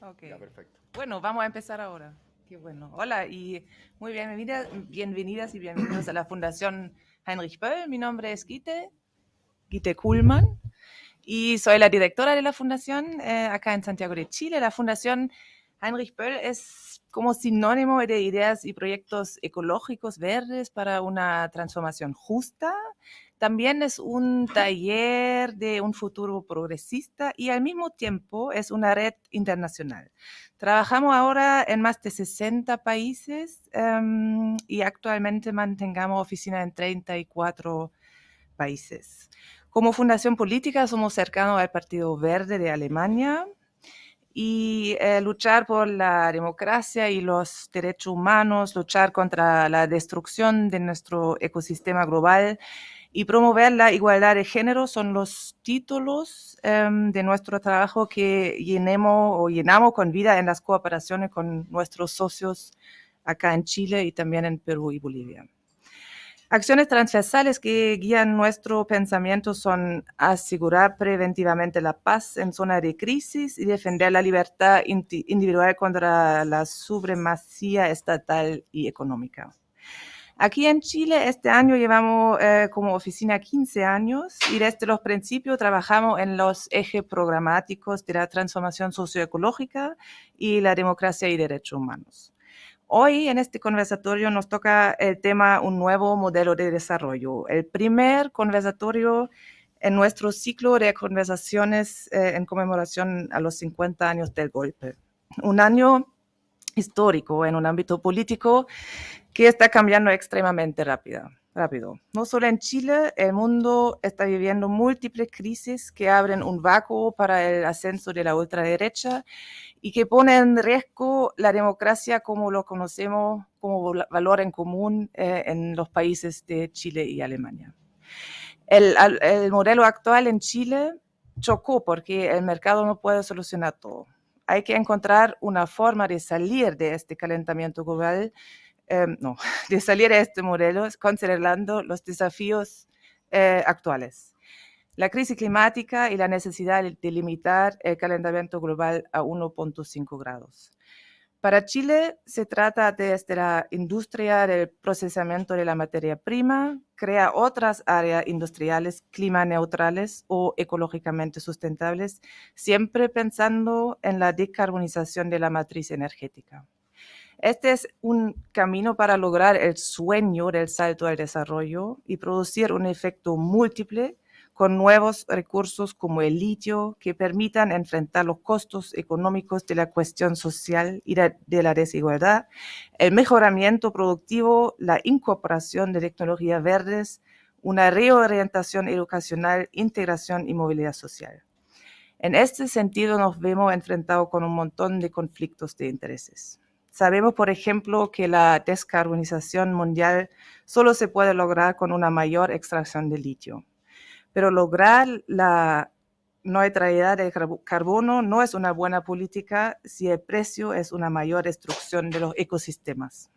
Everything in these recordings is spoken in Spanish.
Ok. Ya, perfecto. Bueno, vamos a empezar ahora. Qué bueno. Hola y muy bienvenidas y bienvenidos a la Fundación Heinrich Böll. Mi nombre es Gite Kuhlmann, y soy la directora de la fundación acá en Santiago de Chile. La Fundación Heinrich Böll es como sinónimo de ideas y proyectos ecológicos verdes para una transformación justa. También es un taller de un futuro progresista y al mismo tiempo es una red internacional. Trabajamos ahora en más de 60 países y actualmente mantengamos oficina en 34 países. Como fundación política somos cercanos al Partido Verde de Alemania y luchar por la democracia y los derechos humanos, luchar contra la destrucción de nuestro ecosistema global y promover la igualdad de género son los títulos de nuestro trabajo que llenamos con vida en las cooperaciones con nuestros socios acá en Chile y también en Perú y Bolivia. Acciones transversales que guían nuestro pensamiento son asegurar preventivamente la paz en zona de crisis y defender la libertad individual contra la supremacía estatal y económica. Aquí en Chile este año llevamos como oficina 15 años y desde los principios trabajamos en los ejes programáticos de la transformación socioecológica y la democracia y derechos humanos. Hoy en este conversatorio nos toca el tema un nuevo modelo de desarrollo, el primer conversatorio en nuestro ciclo de conversaciones en conmemoración a los 50 años del golpe. Un año histórico en un ámbito político que está cambiando extremadamente rápido. No solo en Chile, el mundo está viviendo múltiples crisis que abren un vácuo para el ascenso de la ultraderecha y que pone en riesgo la democracia como lo conocemos como valor en común en los países de Chile y Alemania. El modelo actual en Chile chocó porque el mercado no puede solucionar todo. Hay que encontrar una forma de salir de este calentamiento global, de salir de este modelo considerando los desafíos actuales. La crisis climática y la necesidad de limitar el calentamiento global a 1.5 grados. Para Chile se trata desde la industria del procesamiento de la materia prima, crea otras áreas industriales clima neutrales o ecológicamente sustentables, siempre pensando en la descarbonización de la matriz energética. Este es un camino para lograr el sueño del salto al desarrollo y producir un efecto múltiple con nuevos recursos como el litio que permitan enfrentar los costos económicos de la cuestión social y de la desigualdad, el mejoramiento productivo, la incorporación de tecnologías verdes, una reorientación educacional, integración y movilidad social. En este sentido nos vemos enfrentados con un montón de conflictos de intereses. Sabemos, por ejemplo, que la descarbonización mundial solo se puede lograr con una mayor extracción de litio. Pero lograr la neutralidad del carbono no es una buena política si el precio es una mayor destrucción de los ecosistemas.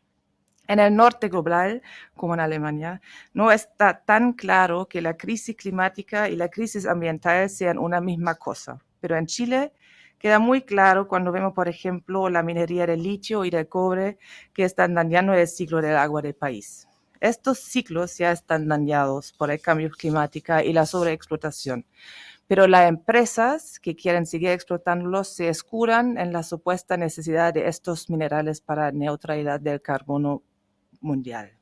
En el norte global, como en Alemania, no está tan claro que la crisis climática y la crisis ambiental sean una misma cosa. Pero en Chile queda muy claro cuando vemos, por ejemplo, la minería del litio y del cobre que están dañando el ciclo del agua del país. Estos ciclos ya están dañados por el cambio climático y la sobreexplotación, pero las empresas que quieren seguir explotándolos se escudan en la supuesta necesidad de estos minerales para neutralidad del carbono mundial.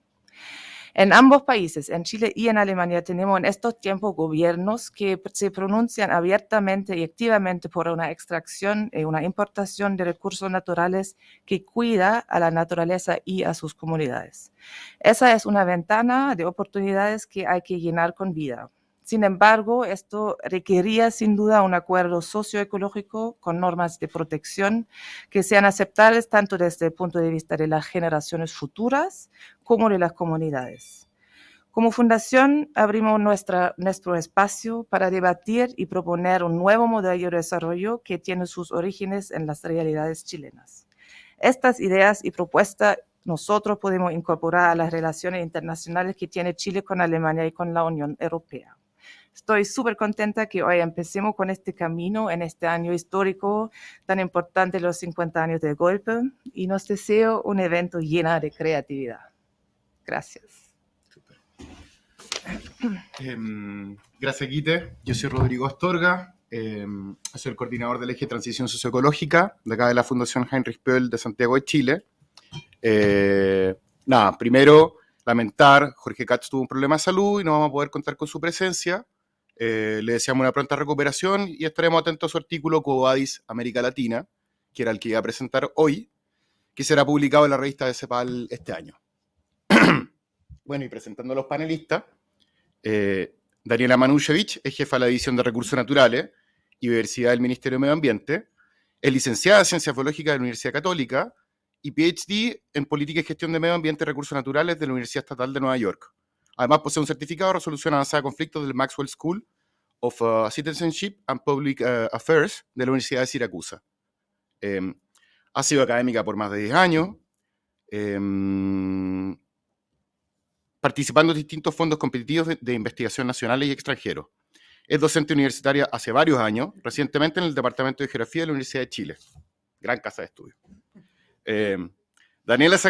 En ambos países, en Chile y en Alemania, tenemos en estos tiempos gobiernos que se pronuncian abiertamente y activamente por una extracción y una importación de recursos naturales que cuida a la naturaleza y a sus comunidades. Esa es una ventana de oportunidades que hay que llenar con vida. Sin embargo, esto requería sin duda un acuerdo socioecológico con normas de protección que sean aceptables tanto desde el punto de vista de las generaciones futuras como de las comunidades. Como fundación abrimos nuestro espacio para debatir y proponer un nuevo modelo de desarrollo que tiene sus orígenes en las realidades chilenas. Estas ideas y propuestas nosotros podemos incorporar a las relaciones internacionales que tiene Chile con Alemania y con la Unión Europea. Estoy súper contenta que hoy empecemos con este camino en este año histórico tan importante, los 50 años del golpe, y nos deseo un evento lleno de creatividad. Gracias. Gracias, Guite. Yo soy Rodrigo Astorga, soy el coordinador del eje Transición Socioecológica de acá de la Fundación Heinrich Böll de Santiago de Chile. Primero, lamentar, Jorge Katz tuvo un problema de salud y no vamos a poder contar con su presencia. Le deseamos una pronta recuperación y estaremos atentos a su artículo Quo Vadis América Latina, que era el que iba a presentar hoy, que será publicado en la revista de CEPAL este año. Bueno, y presentando a los panelistas, Daniela Manushevich es jefa de la División de Recursos Naturales y Biodiversidad del Ministerio de Medio Ambiente, es licenciada en Ciencias Biológicas de la Universidad Católica y PhD en Política y Gestión de Medio Ambiente y Recursos Naturales de la Universidad Estatal de Nueva York. Además, posee un certificado de resolución avanzada de conflictos del Maxwell School of Citizenship and Public Affairs de la Universidad de Siracusa. Ha sido académica por más de 10 años, participando en distintos fondos competitivos de investigación nacionales y extranjeros. Es docente universitaria hace varios años, recientemente en el Departamento de Geografía de la Universidad de Chile. Gran casa de estudio. Daniela se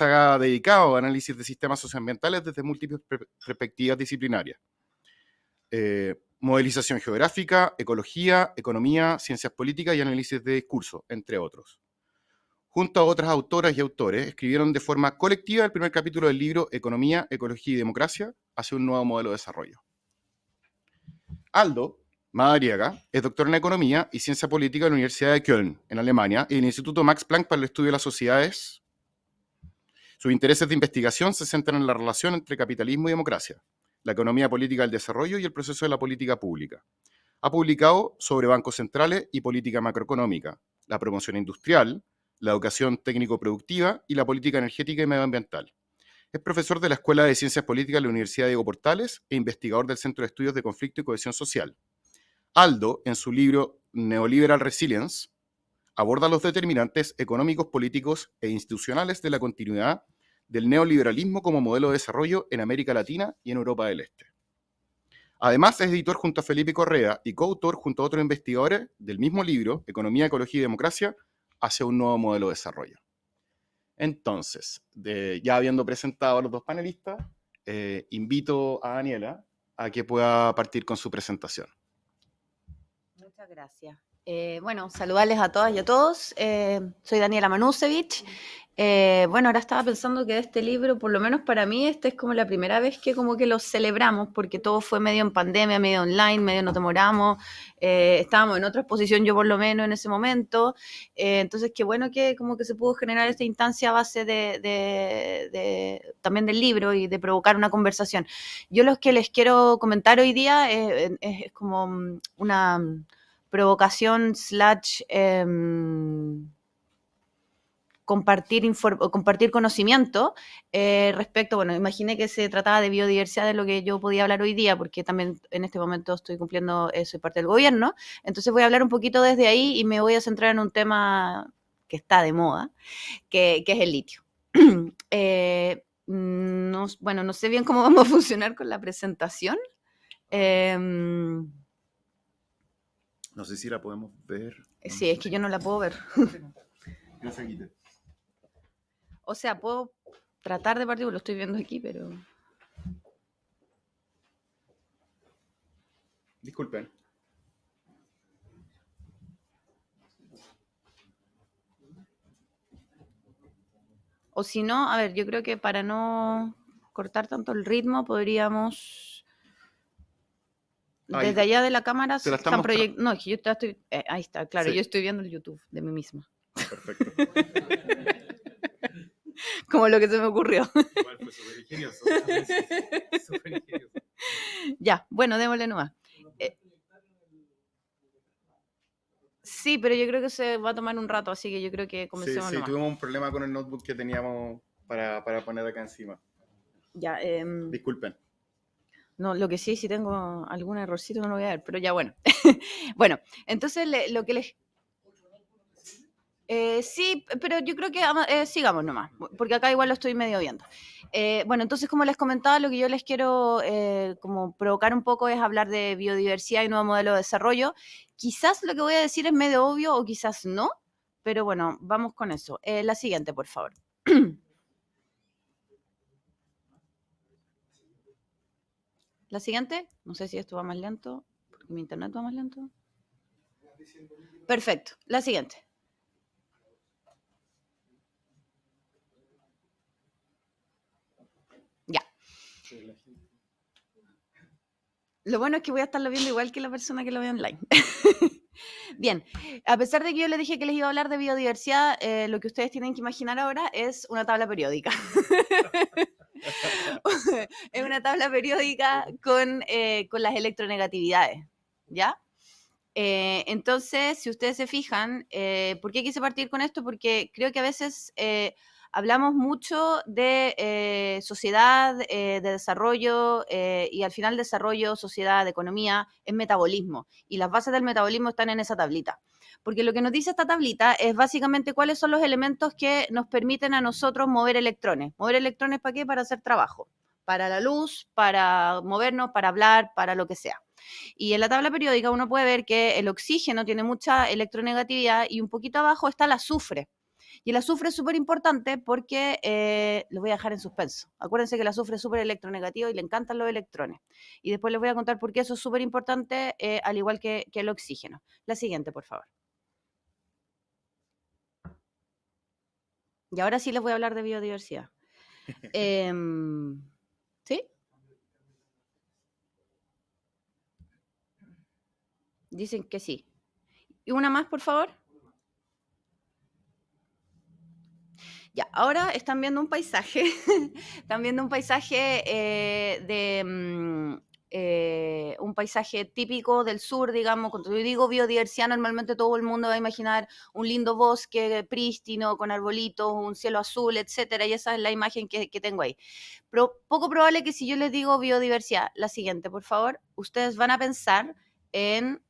ha dedicado a análisis de sistemas socioambientales desde múltiples perspectivas disciplinarias. Modelización geográfica, ecología, economía, ciencias políticas y análisis de discurso, entre otros. Junto a otras autoras y autores, escribieron de forma colectiva el primer capítulo del libro Economía, Ecología y Democracia hacia un nuevo modelo de desarrollo. Aldo Madariaga es doctor en Economía y Ciencia Política de la Universidad de Köln, en Alemania, y del Instituto Max Planck para el Estudio de las Sociedades. Sus intereses de investigación se centran en la relación entre capitalismo y democracia, la economía política del desarrollo y el proceso de la política pública. Ha publicado sobre bancos centrales y política macroeconómica, la promoción industrial, la educación técnico-productiva y la política energética y medioambiental. Es profesor de la Escuela de Ciencias Políticas de la Universidad Diego Portales e investigador del Centro de Estudios de Conflicto y Cohesión Social. Aldo, en su libro Neoliberal Resilience, aborda los determinantes económicos, políticos e institucionales de la continuidad del neoliberalismo como modelo de desarrollo en América Latina y en Europa del Este. Además, es editor junto a Felipe Correa y coautor junto a otros investigadores del mismo libro, Economía, Ecología y Democracia, hacia un nuevo modelo de desarrollo. Entonces, ya habiendo presentado a los dos panelistas, invito a Daniela a que pueda partir con su presentación. Muchas gracias. Bueno, saludarles a todas y a todos. Soy Daniela Manushevich. Bueno, ahora estaba pensando que este libro, por lo menos para mí, esta es como la primera vez que como que lo celebramos, porque todo fue medio en pandemia, medio online, medio nos demoramos, estábamos en otra exposición, yo por lo menos en ese momento, entonces qué bueno que como que se pudo generar esta instancia a base también del libro y de provocar una conversación. Yo lo que les quiero comentar hoy día es como una provocación / compartir conocimiento respecto, bueno, imaginé que se trataba de biodiversidad de lo que yo podía hablar hoy día, porque también en este momento estoy cumpliendo, soy parte del gobierno, entonces voy a hablar un poquito desde ahí y me voy a centrar en un tema que está de moda, que es el litio. Bueno, no sé bien cómo vamos a funcionar con la presentación. No sé si la podemos ver. Sí, es que yo no la puedo ver. Gracias, Guite. O sea, puedo tratar de partir, lo estoy viendo aquí, pero... Disculpen. O si no, a ver, yo creo que para no cortar tanto el ritmo, podríamos... Desde allá de la cámara te la están estamos No, es que yo estoy... ahí está, claro, Sí. yo estoy viendo el YouTube de mí misma. Perfecto. Como lo que se me ocurrió. Igual fue súper ingenioso. Súper ingenioso. Ya, bueno, démosle nomás. Sí, pero yo creo que se va a tomar un rato, así que yo creo que comencemos Sí, nomás. tuvimos un problema con el notebook que teníamos para poner acá encima. Ya, Disculpen. no, lo que sí, si tengo algún errorcito no lo voy a ver, pero ya bueno. Bueno, entonces lo que les... Sí, pero yo creo que sigamos nomás, porque acá igual lo estoy medio viendo. Bueno, entonces, como les comentaba, lo que yo les quiero como provocar un poco es hablar de biodiversidad y nuevo modelo de desarrollo. Quizás lo que voy a decir es medio obvio o quizás no, pero bueno, vamos con eso. La siguiente, por favor. La siguiente, no sé si esto va más lento, porque mi internet va más lento. Perfecto, la siguiente. Ya. Lo bueno es que voy a estarlo viendo igual que la persona que lo ve online. Bien, a pesar de que yo les dije que les iba a hablar de biodiversidad, lo que ustedes tienen que imaginar ahora es una tabla periódica. Es una tabla periódica con las electronegatividades, ¿ya? Entonces, si ustedes se fijan, ¿por qué quise partir con esto? Porque creo que a veces hablamos mucho de sociedad, de desarrollo, y al final desarrollo, sociedad, economía, es metabolismo. Y las bases del metabolismo están en esa tablita. Porque lo que nos dice esta tablita es básicamente cuáles son los elementos que nos permiten a nosotros mover electrones. ¿Mover electrones para qué? Para hacer trabajo. Para la luz, para movernos, para hablar, para lo que sea. Y en la tabla periódica uno puede ver que el oxígeno tiene mucha electronegatividad y un poquito abajo está el azufre. Y el azufre es súper importante porque lo voy a dejar en suspenso. Acuérdense que el azufre es súper electronegativo y le encantan los electrones. Y después les voy a contar por qué eso es súper importante, al igual que el oxígeno. La siguiente, por favor. Y ahora sí les voy a hablar de biodiversidad. ¿Sí? Dicen que sí. ¿Y una más, por favor? Ya, ahora están viendo un paisaje, están viendo un paisaje un paisaje típico del sur, digamos. Cuando yo digo biodiversidad, normalmente todo el mundo va a imaginar un lindo bosque prístino, con arbolitos, un cielo azul, etcétera, y esa es la imagen que tengo ahí. Pero poco probable que si yo les digo biodiversidad, la siguiente, por favor, ustedes van a pensar en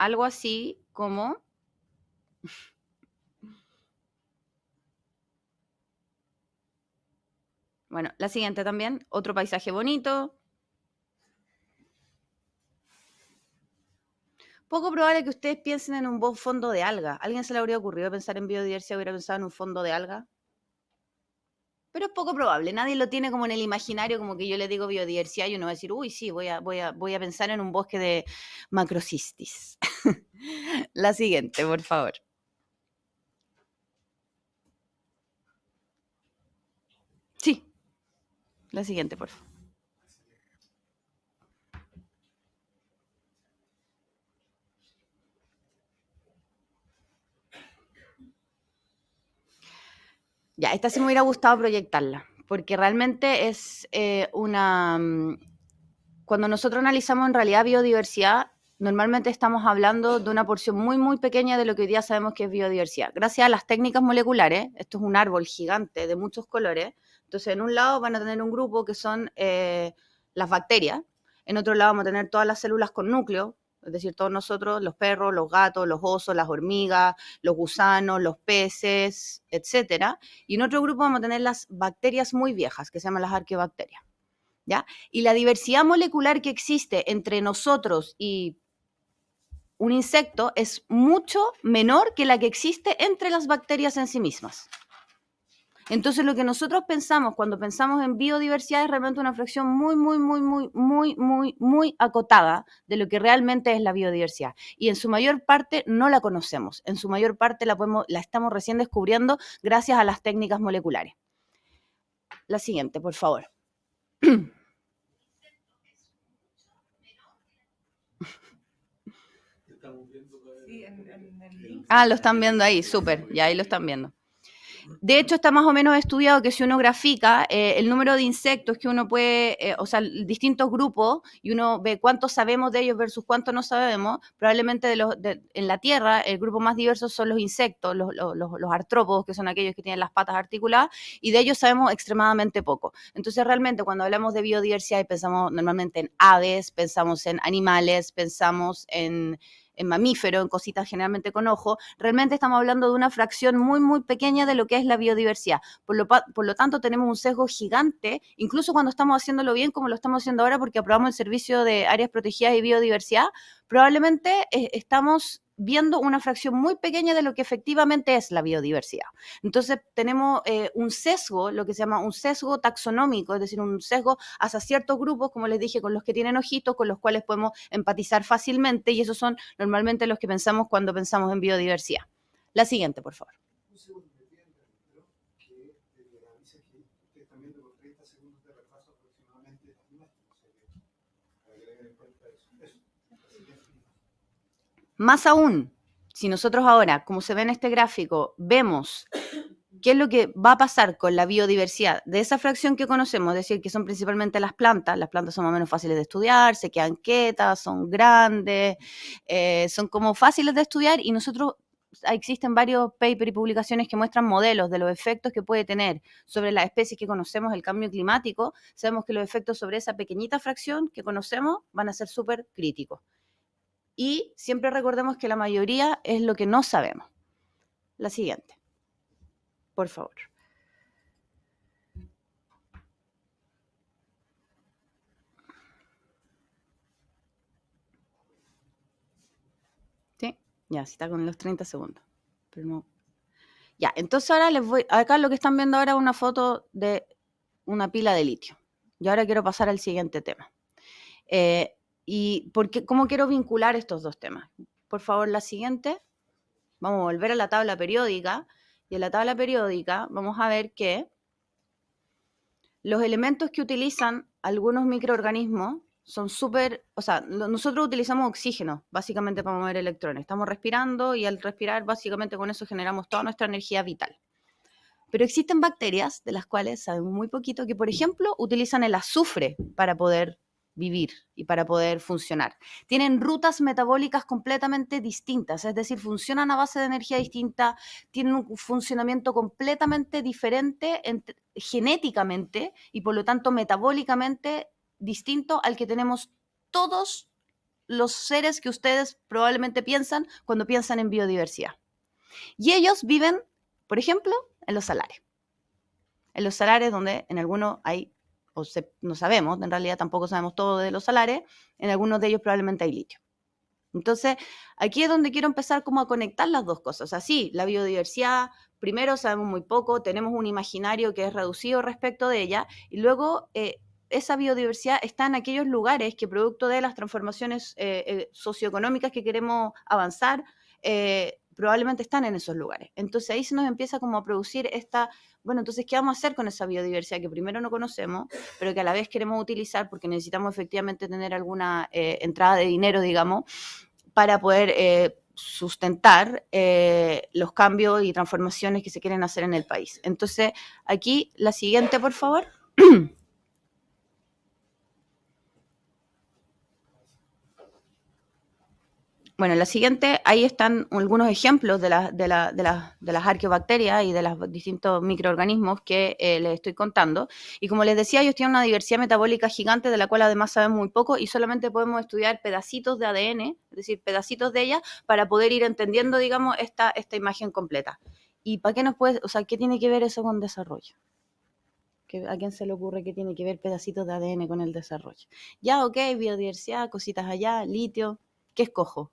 algo así como... Bueno, la siguiente también, otro paisaje bonito. Poco probable que ustedes piensen en un fondo de alga. ¿Alguien se le habría ocurrido pensar en biodiversidad, hubiera pensado en un fondo de alga? Pero es poco probable, nadie lo tiene como en el imaginario, como que yo le digo biodiversidad y uno va a decir, uy, sí, voy a pensar en un bosque de macrocistis. La siguiente, por favor. Sí, la siguiente, por favor. Ya, esta sí me hubiera gustado proyectarla, porque realmente es cuando nosotros analizamos en realidad biodiversidad, normalmente estamos hablando de una porción muy, muy pequeña de lo que hoy día sabemos que es biodiversidad. Gracias a las técnicas moleculares, esto es un árbol gigante de muchos colores, entonces en un lado van a tener un grupo que son las bacterias, en otro lado vamos a tener todas las células con núcleo, es decir, todos nosotros, los perros, los gatos, los osos, las hormigas, los gusanos, los peces, etcétera. Y en otro grupo vamos a tener las bacterias muy viejas, que se llaman las arqueobacterias. ¿Ya? Y la diversidad molecular que existe entre nosotros y un insecto es mucho menor que la que existe entre las bacterias en sí mismas. Entonces, lo que nosotros pensamos cuando pensamos en biodiversidad es realmente una fracción muy acotada de lo que realmente es la biodiversidad. Y en su mayor parte no la conocemos. En su mayor parte la estamos recién descubriendo gracias a las técnicas moleculares. La siguiente, por favor. Sí, en el link. Lo están viendo ahí, súper, ya ahí lo están viendo. De hecho, está más o menos estudiado que si uno grafica el número de insectos que uno puede, distintos grupos, y uno ve cuántos sabemos de ellos versus cuántos no sabemos, probablemente en la Tierra el grupo más diverso son los insectos, los artrópodos, que son aquellos que tienen las patas articuladas, y de ellos sabemos extremadamente poco. Entonces, realmente, cuando hablamos de biodiversidad, pensamos normalmente en aves, pensamos en animales, pensamos en en mamíferos, en cositas generalmente con ojo, realmente estamos hablando de una fracción muy, muy pequeña de lo que es la biodiversidad. Por lo tanto, tenemos un sesgo gigante, incluso cuando estamos haciéndolo bien, como lo estamos haciendo ahora, porque aprobamos el servicio de áreas protegidas y biodiversidad, probablemente estamos viendo una fracción muy pequeña de lo que efectivamente es la biodiversidad. Entonces tenemos un sesgo, lo que se llama un sesgo taxonómico, es decir, un sesgo hacia ciertos grupos, como les dije, con los que tienen ojitos, con los cuales podemos empatizar fácilmente, y esos son normalmente los que pensamos cuando pensamos en biodiversidad. La siguiente, por favor. Un segundo, me piden pero que le avise que ustedes están viendo por 30 segundos de retraso aproximadamente las imágenes. O sea que, para que tengan en cuenta eso. Más aún, si nosotros ahora, como se ve en este gráfico, vemos qué es lo que va a pasar con la biodiversidad de esa fracción que conocemos, es decir, que son principalmente las plantas son más o menos fáciles de estudiar, se quedan quietas, son grandes, son como fáciles de estudiar, y nosotros existen varios papers y publicaciones que muestran modelos de los efectos que puede tener sobre las especies que conocemos el cambio climático. Sabemos que los efectos sobre esa pequeñita fracción que conocemos van a ser súper críticos. Y siempre recordemos que la mayoría es lo que no sabemos. La siguiente, por favor. ¿Sí? Ya, si está con los 30 segundos. Pero no. Ya, entonces ahora acá lo que están viendo ahora es una foto de una pila de litio. Y ahora quiero pasar al siguiente tema. ¿Cómo quiero vincular estos dos temas? Por favor, la siguiente. Vamos a volver a la tabla periódica. Y en la tabla periódica vamos a ver que los elementos que utilizan algunos microorganismos son nosotros utilizamos oxígeno, básicamente para mover electrones. Estamos respirando y al respirar, básicamente con eso generamos toda nuestra energía vital. Pero existen bacterias, de las cuales sabemos muy poquito, que, por ejemplo, utilizan el azufre para poder vivir y para poder funcionar. Tienen rutas metabólicas completamente distintas, es decir, funcionan a base de energía distinta, tienen un funcionamiento completamente diferente genéticamente y por lo tanto metabólicamente distinto al que tenemos todos los seres que ustedes probablemente piensan cuando piensan en biodiversidad. Y ellos viven, por ejemplo, en los salares. En los salares donde en algunos hay, no sabemos, en realidad tampoco sabemos todo de los salares, en algunos de ellos probablemente hay litio. Entonces, aquí es donde quiero empezar como a conectar las dos cosas. O sea, sí, la biodiversidad, primero sabemos muy poco, tenemos un imaginario que es reducido respecto de ella, y luego esa biodiversidad está en aquellos lugares que, producto de las transformaciones socioeconómicas que queremos avanzar, probablemente están en esos lugares. Entonces ahí se nos empieza como a producir entonces, ¿qué vamos a hacer con esa biodiversidad que primero no conocemos, pero que a la vez queremos utilizar porque necesitamos efectivamente tener alguna entrada de dinero, digamos, para poder sustentar los cambios y transformaciones que se quieren hacer en el país? Entonces, aquí la siguiente, por favor. Bueno, en la siguiente, ahí están algunos ejemplos de las arqueobacterias y de los distintos microorganismos que les estoy contando. Y como les decía, ellos tienen una diversidad metabólica gigante de la cual además sabemos muy poco y solamente podemos estudiar pedacitos de ADN, es decir, pedacitos de ella, para poder ir entendiendo, digamos, esta imagen completa. ¿Y para qué qué tiene que ver eso con desarrollo? ¿A quién se le ocurre que tiene que ver pedacitos de ADN con el desarrollo? Ya, ok, biodiversidad, cositas allá, litio. ¿Qué escojo?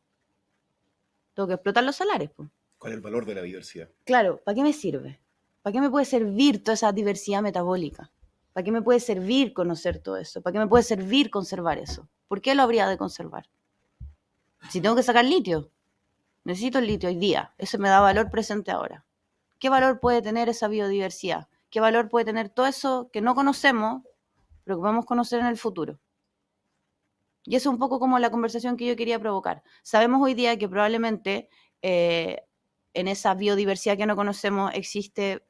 Tengo que explotar los salares, pues. ¿Cuál es el valor de la diversidad? Claro, ¿para qué me sirve? ¿Para qué me puede servir toda esa diversidad metabólica? ¿Para qué me puede servir conocer todo eso? ¿Para qué me puede servir conservar eso? ¿Por qué lo habría de conservar? Si tengo que sacar litio, necesito el litio hoy día. Eso me da valor presente ahora. ¿Qué valor puede tener esa biodiversidad? ¿Qué valor puede tener todo eso que no conocemos, pero que podemos conocer en el futuro? Y eso es un poco como la conversación que yo quería provocar. Sabemos hoy día que probablemente en esa biodiversidad que no conocemos existe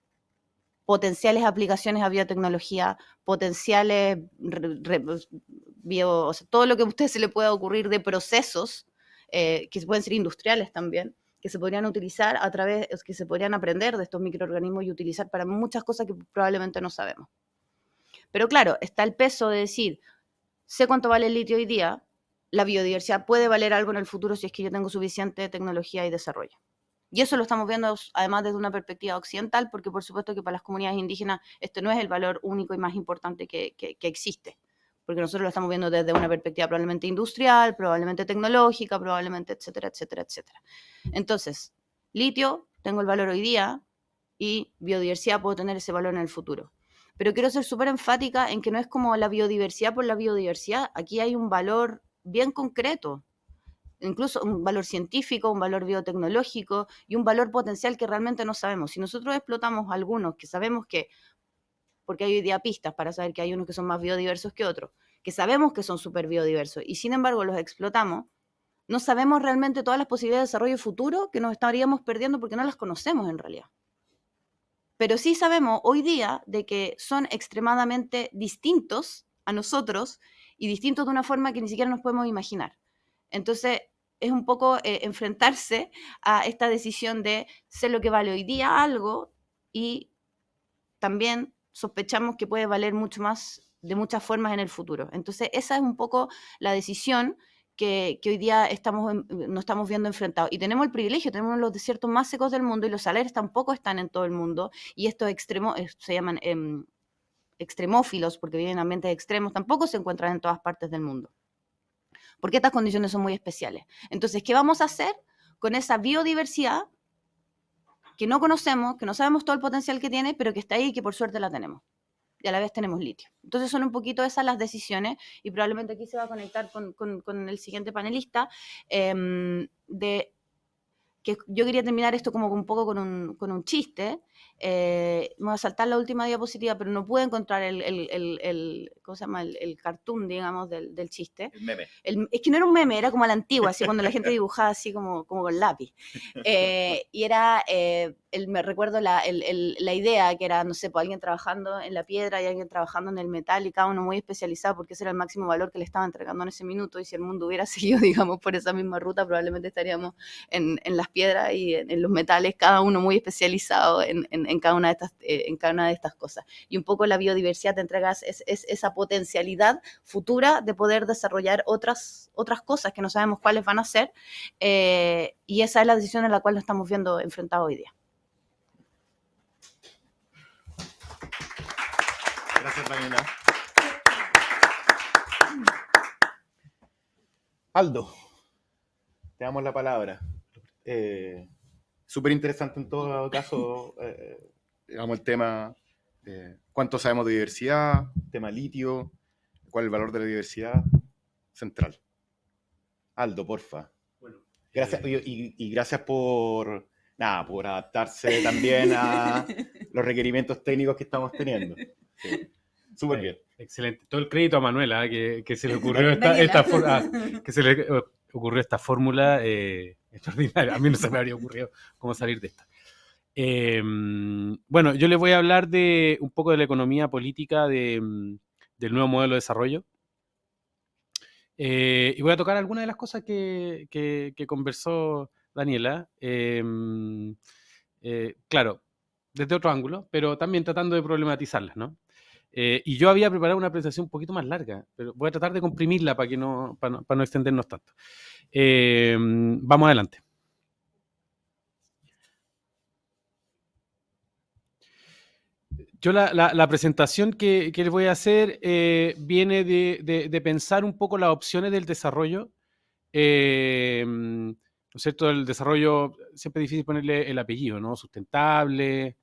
potenciales aplicaciones a biotecnología, potenciales todo lo que a usted se le pueda ocurrir de procesos que pueden ser industriales también, que se podrían utilizar que se podrían aprender de estos microorganismos y utilizar para muchas cosas que probablemente no sabemos. Pero claro, está el peso de decir, sé cuánto vale el litio hoy día, la biodiversidad puede valer algo en el futuro si es que yo tengo suficiente tecnología y desarrollo. Y eso lo estamos viendo además desde una perspectiva occidental, porque por supuesto que para las comunidades indígenas este no es el valor único y más importante que existe, porque nosotros lo estamos viendo desde una perspectiva probablemente industrial, probablemente tecnológica, probablemente etcétera, etcétera, etcétera. Entonces, litio, tengo el valor hoy día, y biodiversidad, puedo tener ese valor en el futuro. Pero quiero ser súper enfática en que no es como la biodiversidad por la biodiversidad, aquí hay un valor bien concreto, incluso un valor científico, un valor biotecnológico y un valor potencial que realmente no sabemos. Si nosotros explotamos algunos que sabemos que, porque hay hoy día pistas para saber que hay unos que son más biodiversos que otros, que sabemos que son súper biodiversos y sin embargo los explotamos, no sabemos realmente todas las posibilidades de desarrollo futuro que nos estaríamos perdiendo porque no las conocemos en realidad. Pero sí sabemos hoy día de que son extremadamente distintos a nosotros y distintos de una forma que ni siquiera nos podemos imaginar. Entonces, es un poco enfrentarse a esta decisión de sé lo que vale hoy día algo y también sospechamos que puede valer mucho más de muchas formas en el futuro. Entonces, esa es un poco la decisión que hoy día nos estamos viendo enfrentados. Y tenemos el privilegio, tenemos los desiertos más secos del mundo y los salarios tampoco están en todo el mundo. Y estos extremos se llaman extremófilos, porque viven en ambientes extremos, tampoco se encuentran en todas partes del mundo. Porque estas condiciones son muy especiales. Entonces, ¿qué vamos a hacer con esa biodiversidad que no conocemos, que no sabemos todo el potencial que tiene, pero que está ahí y que por suerte la tenemos? Y a la vez tenemos litio. Entonces son un poquito esas las decisiones, y probablemente aquí se va a conectar con el siguiente panelista, de que yo quería terminar esto como un poco con un chiste. Me voy a saltar la última diapositiva, pero no pude encontrar ¿cómo se llama? El cartoon, digamos, del chiste. El meme. Es que no era un meme, era como a la antigua, así cuando la gente dibujaba así como con lápiz. Y era, me recuerdo la idea que era, no sé, pues alguien trabajando en la piedra y alguien trabajando en el metal y cada uno muy especializado porque ese era el máximo valor que le estaba entregando en ese minuto, y si el mundo hubiera seguido, digamos, por esa misma ruta, probablemente estaríamos en las piedras y en los metales, cada uno muy especializado en cada una de estas cosas. Y un poco la biodiversidad te entrega esa potencialidad futura de poder desarrollar otras cosas que no sabemos cuáles van a ser, y esa es la decisión en la cual nos estamos viendo enfrentados hoy día. Gracias, Daniela. Aldo, te damos la palabra. Súper interesante en todo caso, digamos, el tema, cuánto sabemos de diversidad, tema litio, cuál es el valor de la diversidad, central. Aldo, porfa. Bueno, Gracias, y gracias por adaptarse también a los requerimientos técnicos que estamos teniendo. Sí. Súper bien. excelente. Todo el crédito a Manuela, que se le ocurrió esta fórmula extraordinaria. A mí no se me habría ocurrido cómo salir de esta. Bueno, yo les voy a hablar de un poco de la economía política del nuevo modelo de desarrollo. Y voy a tocar algunas de las cosas que conversó Daniela. Claro, desde otro ángulo, pero también tratando de problematizarlas, ¿no? Y yo había preparado una presentación un poquito más larga, pero voy a tratar de comprimirla para no extendernos tanto. Vamos adelante. Yo la presentación que les voy a hacer viene de pensar un poco las opciones del desarrollo. ¿No es cierto? El desarrollo, siempre es difícil ponerle el apellido, ¿no? Sustentable,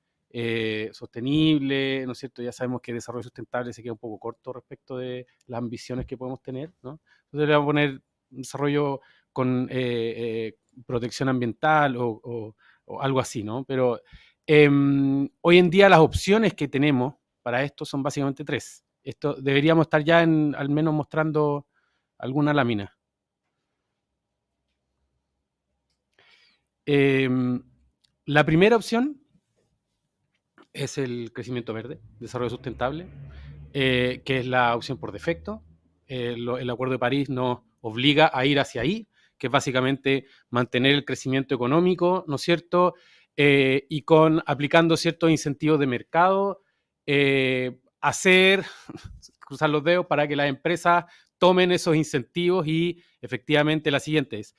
sostenible, ¿no es cierto? Ya sabemos que el desarrollo sustentable se queda un poco corto respecto de las ambiciones que podemos tener, ¿no? Entonces le vamos a poner un desarrollo con protección ambiental o algo así, ¿no? Pero hoy en día las opciones que tenemos para esto son básicamente tres. Esto deberíamos estar ya al menos mostrando alguna lámina. La primera opción es el crecimiento verde, desarrollo sustentable, que es la opción por defecto. El Acuerdo de París nos obliga a ir hacia ahí, que es básicamente mantener el crecimiento económico, ¿no es cierto? Y aplicando ciertos incentivos de mercado, cruzar los dedos para que las empresas tomen esos incentivos y efectivamente la siguiente es,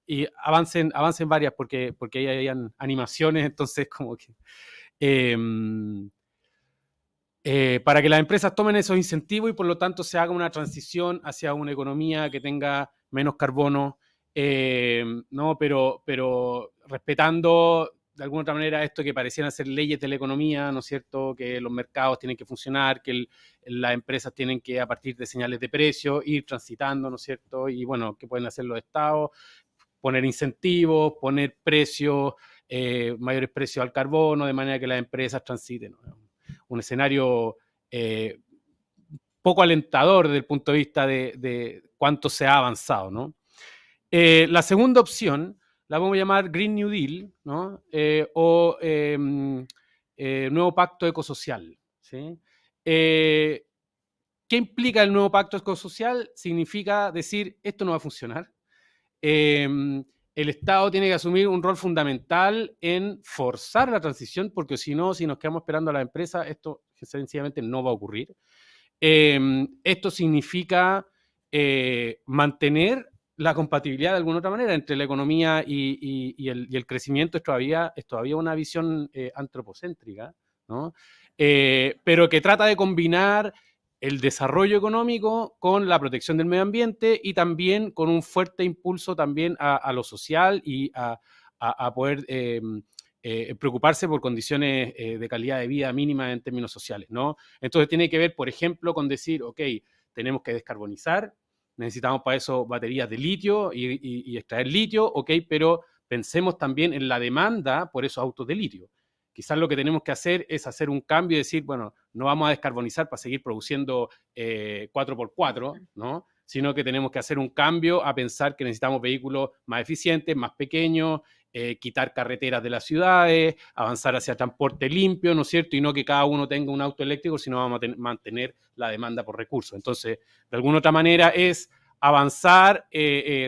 y avancen varias porque ahí hayan animaciones, entonces como que para que las empresas tomen esos incentivos y por lo tanto se haga una transición hacia una economía que tenga menos carbono, ¿no? Pero respetando de alguna otra manera esto que parecían ser leyes de la economía, ¿no es cierto? Que los mercados tienen que funcionar, que las empresas tienen que, a partir de señales de precio, ir transitando, ¿no es cierto? Y bueno, ¿qué pueden hacer los estados? Poner incentivos, poner precios, mayores precios al carbono, de manera que las empresas transiten, ¿no? Un escenario poco alentador desde el punto de vista de cuánto se ha avanzado, ¿no? La segunda opción la vamos a llamar Green New Deal, ¿no? O Nuevo Pacto Ecosocial, ¿sí? ¿Qué implica el Nuevo Pacto Ecosocial? Significa decir, esto no va a funcionar. El Estado tiene que asumir un rol fundamental en forzar la transición, porque si no, si nos quedamos esperando a la empresa, esto sencillamente no va a ocurrir. Esto significa mantener la compatibilidad de alguna otra manera entre la economía y el crecimiento. Es todavía una visión antropocéntrica, ¿no? Pero que trata de combinar el desarrollo económico con la protección del medio ambiente y también con un fuerte impulso también a lo social y a poder preocuparse por condiciones de calidad de vida mínima en términos sociales, ¿no? Entonces tiene que ver, por ejemplo, con decir, ok, tenemos que descarbonizar, necesitamos para eso baterías de litio y extraer litio, ok, pero pensemos también en la demanda por esos autos de litio. Quizás lo que tenemos que hacer es hacer un cambio y decir, bueno, no vamos a descarbonizar para seguir produciendo 4x4, ¿no? Sino que tenemos que hacer un cambio a pensar que necesitamos vehículos más eficientes, más pequeños, quitar carreteras de las ciudades, avanzar hacia transporte limpio, ¿no es cierto? Y no que cada uno tenga un auto eléctrico, sino vamos a mantener la demanda por recursos. Entonces, de alguna otra manera es avanzar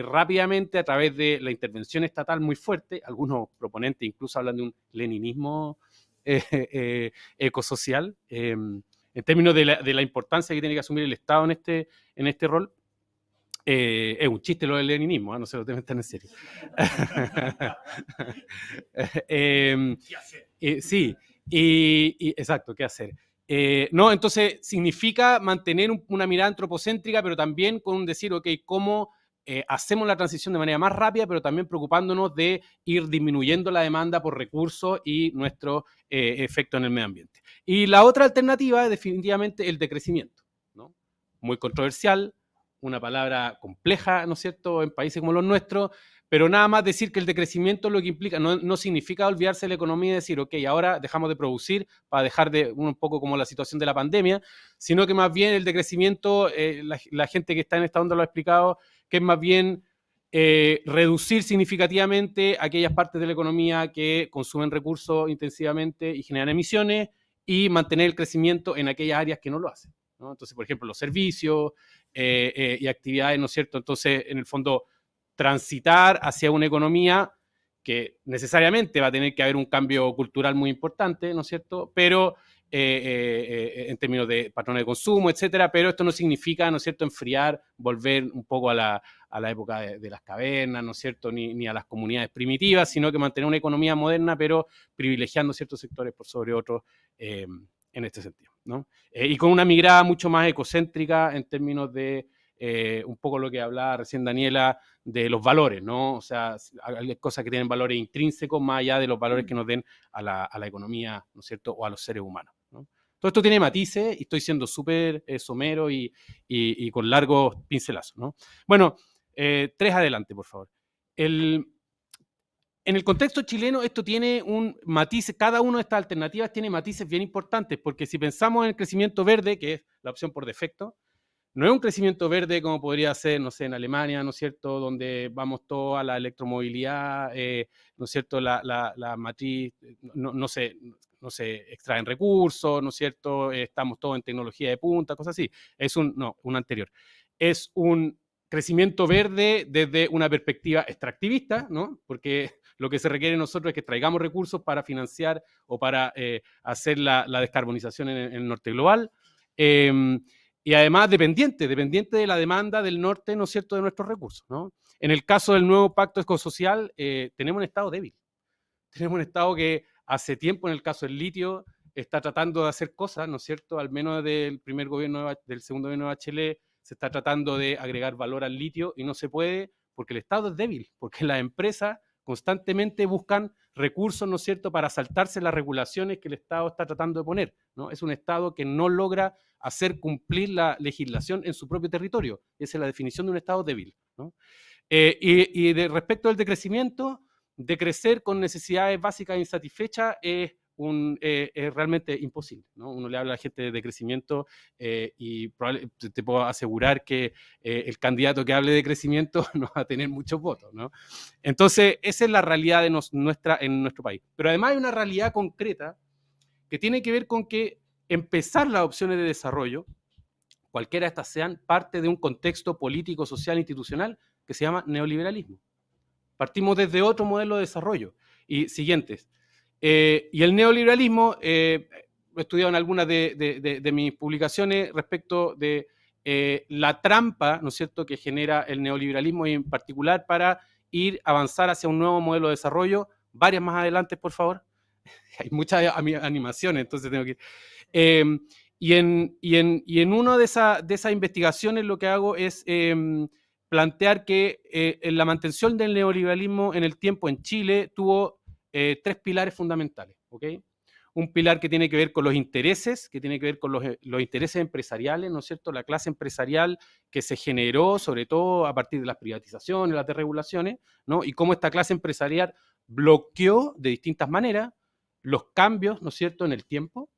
rápidamente a través de la intervención estatal muy fuerte. Algunos proponentes incluso hablan de un leninismo ecosocial, en términos de la importancia que tiene que asumir el Estado en este rol. Es un chiste lo del leninismo, ¿eh? No se lo deben estar en serio. Sí, exacto, ¿qué hacer? No, entonces significa mantener una mirada antropocéntrica, pero también con un decir, ok, ¿cómo hacemos la transición de manera más rápida, pero también preocupándonos de ir disminuyendo la demanda por recursos y nuestro efecto en el medio ambiente? Y la otra alternativa es definitivamente el decrecimiento, ¿no? Muy controversial, una palabra compleja, ¿no es cierto?, en países como los nuestros, pero nada más decir que el decrecimiento lo que implica no significa olvidarse de la economía y decir, ok, ahora dejamos de producir para dejar de un poco como la situación de la pandemia, sino que más bien el decrecimiento, la gente que está en esta onda lo ha explicado, que es más bien reducir significativamente aquellas partes de la economía que consumen recursos intensivamente y generan emisiones y mantener el crecimiento en aquellas áreas que no lo hacen, ¿no? Entonces, por ejemplo, los servicios y actividades, ¿no es cierto? Entonces, en el fondo, transitar hacia una economía que necesariamente va a tener que haber un cambio cultural muy importante, ¿no es cierto? Pero en términos de patrones de consumo, etcétera, pero esto no significa, ¿no es cierto?, enfriar, volver un poco a la época de las cavernas, ¿no es cierto?, ni a las comunidades primitivas, sino que mantener una economía moderna, pero privilegiando ciertos sectores por sobre otros en este sentido, ¿no? Y con una mirada mucho más ecocéntrica en términos de un poco lo que hablaba recién Daniela, de los valores, ¿no? O sea, hay cosas que tienen valores intrínsecos más allá de los valores que nos den a la economía, ¿no es cierto?, o a los seres humanos, ¿no? Todo esto tiene matices y estoy siendo súper somero y con largos pincelazos, ¿no? Bueno, 3 adelante, por favor. En el contexto chileno esto tiene un matiz, cada una de estas alternativas tiene matices bien importantes, porque si pensamos en el crecimiento verde, que es la opción por defecto, no es un crecimiento verde como podría ser, no sé, en Alemania, ¿no es cierto?, donde vamos todos a la electromovilidad, ¿no es cierto?, la matriz, no se extraen recursos, ¿no es cierto?, estamos todos en tecnología de punta, cosas así. Es un anterior. Es un crecimiento verde desde una perspectiva extractivista, ¿no? Porque lo que se requiere de nosotros es que traigamos recursos para financiar o para hacer la descarbonización en el norte global. y además dependiente de la demanda del norte, ¿no es cierto?, de nuestros recursos, ¿no? En el caso del nuevo pacto ecosocial, tenemos un Estado débil. Tenemos un Estado que hace tiempo, en el caso del litio, está tratando de hacer cosas, ¿no es cierto? Al menos del segundo gobierno de Bachelet, se está tratando de agregar valor al litio y no se puede porque el Estado es débil, porque las empresas constantemente buscan recursos, ¿no es cierto?, para saltarse las regulaciones que el Estado está tratando de poner, ¿no? Es un Estado que no logra hacer cumplir la legislación en su propio territorio. Esa es la definición de un Estado débil, ¿no? Respecto al decrecimiento, decrecer con necesidades básicas insatisfechas es realmente imposible, ¿no? Uno le habla a la gente de decrecimiento y te puedo asegurar que el candidato que hable de crecimiento no va a tener muchos votos, ¿no? Entonces, esa es la realidad en nuestro país. Pero además hay una realidad concreta que tiene que ver con que empezar las opciones de desarrollo, cualquiera de estas sean, parte de un contexto político, social, institucional que se llama neoliberalismo. Partimos desde otro modelo de desarrollo. Y siguientes. Y el neoliberalismo, he estudiado en algunas de mis publicaciones respecto de la trampa, ¿no es cierto?, que genera el neoliberalismo y en particular para avanzar hacia un nuevo modelo de desarrollo. Varias más adelante, por favor. Hay muchas animaciones, entonces tengo que ir. Y en una de esas investigaciones lo que hago es plantear que la mantención del neoliberalismo en el tiempo en Chile tuvo 3 pilares fundamentales, ¿ok? Un pilar que tiene que ver con los intereses, que tiene que ver con los intereses empresariales, ¿no es cierto? La clase empresarial que se generó, sobre todo a partir de las privatizaciones, las desregulaciones, ¿no? Y cómo esta clase empresarial bloqueó de distintas maneras los cambios, ¿no es cierto?, en el tiempo.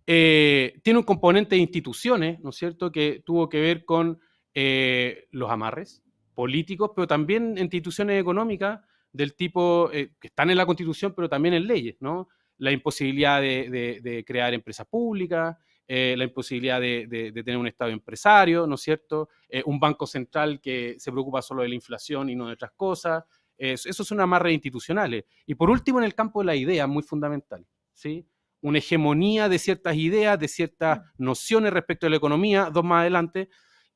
Tiene un componente de instituciones, ¿no es cierto?, que tuvo que ver con los amarres políticos, pero también instituciones económicas del tipo que están en la Constitución, pero también en leyes, ¿no? La imposibilidad de crear empresas públicas, la imposibilidad de tener un Estado empresario, ¿no es cierto? Un banco central que se preocupa solo de la inflación y no de otras cosas. Esos son amarres institucionales. Y por último, en el campo de la idea, muy fundamental, ¿sí? Una hegemonía de ciertas ideas, de ciertas nociones respecto a la economía, 2 más adelante.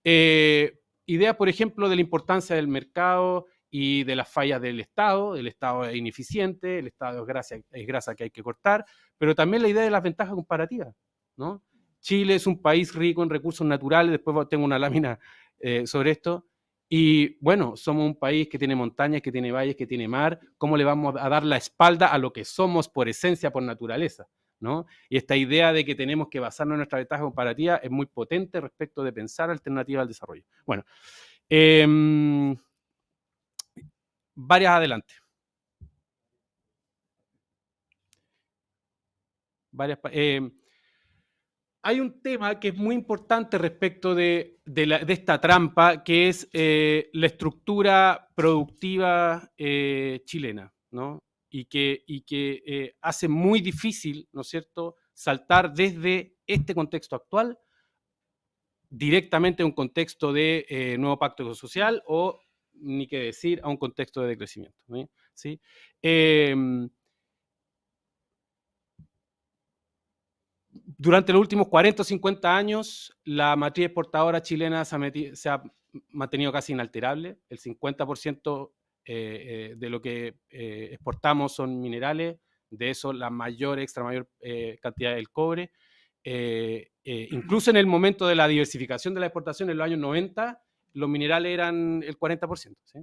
Ideas, por ejemplo, de la importancia del mercado y de las fallas del Estado. El Estado es ineficiente, el Estado es grasa que hay que cortar, pero también la idea de las ventajas comparativas, ¿no? Chile es un país rico en recursos naturales, después tengo una lámina sobre esto, y bueno, somos un país que tiene montañas, que tiene valles, que tiene mar. ¿Cómo le vamos a dar la espalda a lo que somos por esencia, por naturaleza, ¿no? Y esta idea de que tenemos que basarnos en nuestra ventaja comparativa es muy potente respecto de pensar alternativas al desarrollo. Bueno, varias adelante. Hay un tema que es muy importante respecto de esta trampa, que es la estructura productiva chilena, ¿no? Y que hace muy difícil, ¿no es cierto?, saltar desde este contexto actual directamente a un contexto de nuevo pacto social o, ni qué decir, a un contexto de decrecimiento, ¿sí? Durante los últimos 40 o 50 años, la matriz exportadora chilena se ha mantenido casi inalterable. El 50% de lo que exportamos son minerales, de eso la extra mayor cantidad del cobre. Incluso en el momento de la diversificación de la exportación en los años 90, los minerales eran el 40%. ¿Sí?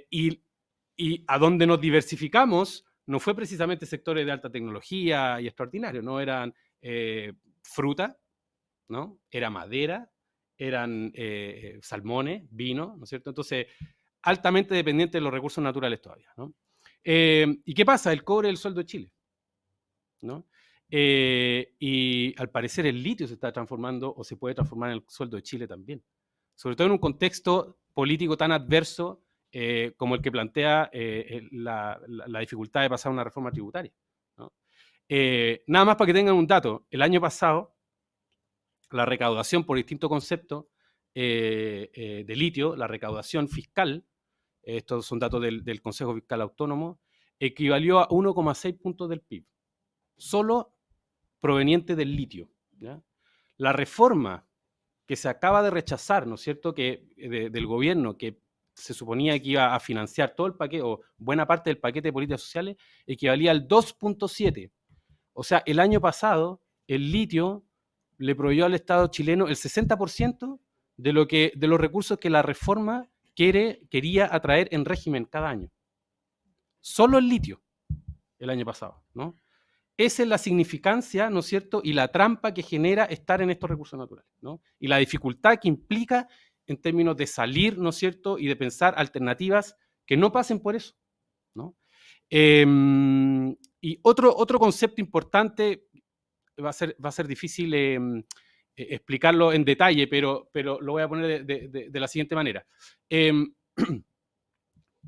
Y a donde nos diversificamos no fue precisamente sectores de alta tecnología y extraordinarios, no eran fruta, ¿no? Era madera, eran salmones, vino, ¿no es cierto? Entonces, altamente dependiente de los recursos naturales todavía, ¿no? ¿Y qué pasa? El cobre es el sueldo de Chile, ¿no? Y al parecer el litio se está transformando o se puede transformar en el sueldo de Chile también, sobre todo en un contexto político tan adverso como el que plantea la dificultad de pasar una reforma tributaria, ¿no? Nada más para que tengan un dato, el año pasado la recaudación por distintos conceptos de litio, la recaudación fiscal, estos son datos del Consejo Fiscal Autónomo, equivalió a 1,6 puntos del PIB, solo proveniente del litio, ¿ya? La reforma que se acaba de rechazar, ¿no es cierto?, del gobierno, que se suponía que iba a financiar todo el paquete, o buena parte del paquete de políticas sociales, equivalía al 2.7. O sea, el año pasado, el litio le proveyó al Estado chileno el 60% de los recursos que la reforma quería atraer en régimen cada año. Solo el litio, el año pasado, ¿no? Esa es la significancia, ¿no es cierto?, y la trampa que genera estar en estos recursos naturales, ¿no? Y la dificultad que implica en términos de salir, ¿no es cierto?, y de pensar alternativas que no pasen por eso, ¿no? Y otro concepto importante, va a ser difícil explicarlo en detalle, pero lo voy a poner de la siguiente manera.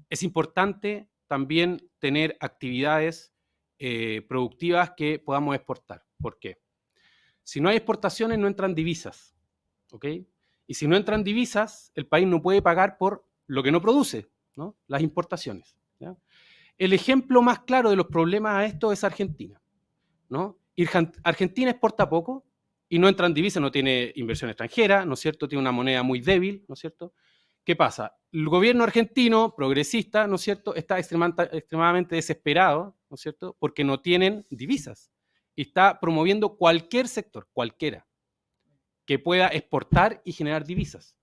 Es importante también tener actividades productivas que podamos exportar. ¿Por qué? Si no hay exportaciones, no entran divisas, ¿ok? Y si no entran divisas, el país no puede pagar por lo que no produce, ¿no? Las importaciones, ¿ya? El ejemplo más claro de los problemas a esto es Argentina, ¿no? Argentina exporta poco y no entran divisas, no tiene inversión extranjera, ¿no es cierto? Tiene una moneda muy débil, ¿no es cierto? ¿Qué pasa? El gobierno argentino, progresista, ¿no es cierto?, está extremadamente desesperado, ¿no es cierto?, porque no tienen divisas. Y está promoviendo cualquier sector, cualquiera, que pueda exportar y generar divisas.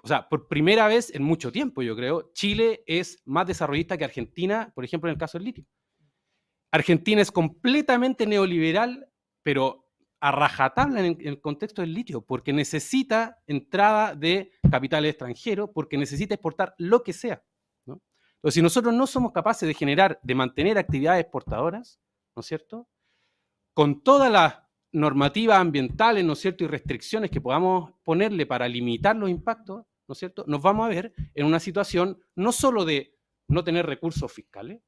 O sea, por primera vez en mucho tiempo, yo creo, Chile es más desarrollista que Argentina, por ejemplo, en el caso del litio. Argentina es completamente neoliberal, pero a rajatabla en el contexto del litio, porque necesita entrada de capital extranjero, porque necesita exportar lo que sea, ¿no? Entonces, si nosotros no somos capaces de mantener actividades exportadoras, ¿no es cierto?, con todas las normativas ambientales, ¿no es cierto?, y restricciones que podamos ponerle para limitar los impactos, ¿no es cierto?, nos vamos a ver en una situación no solo de no tener recursos fiscales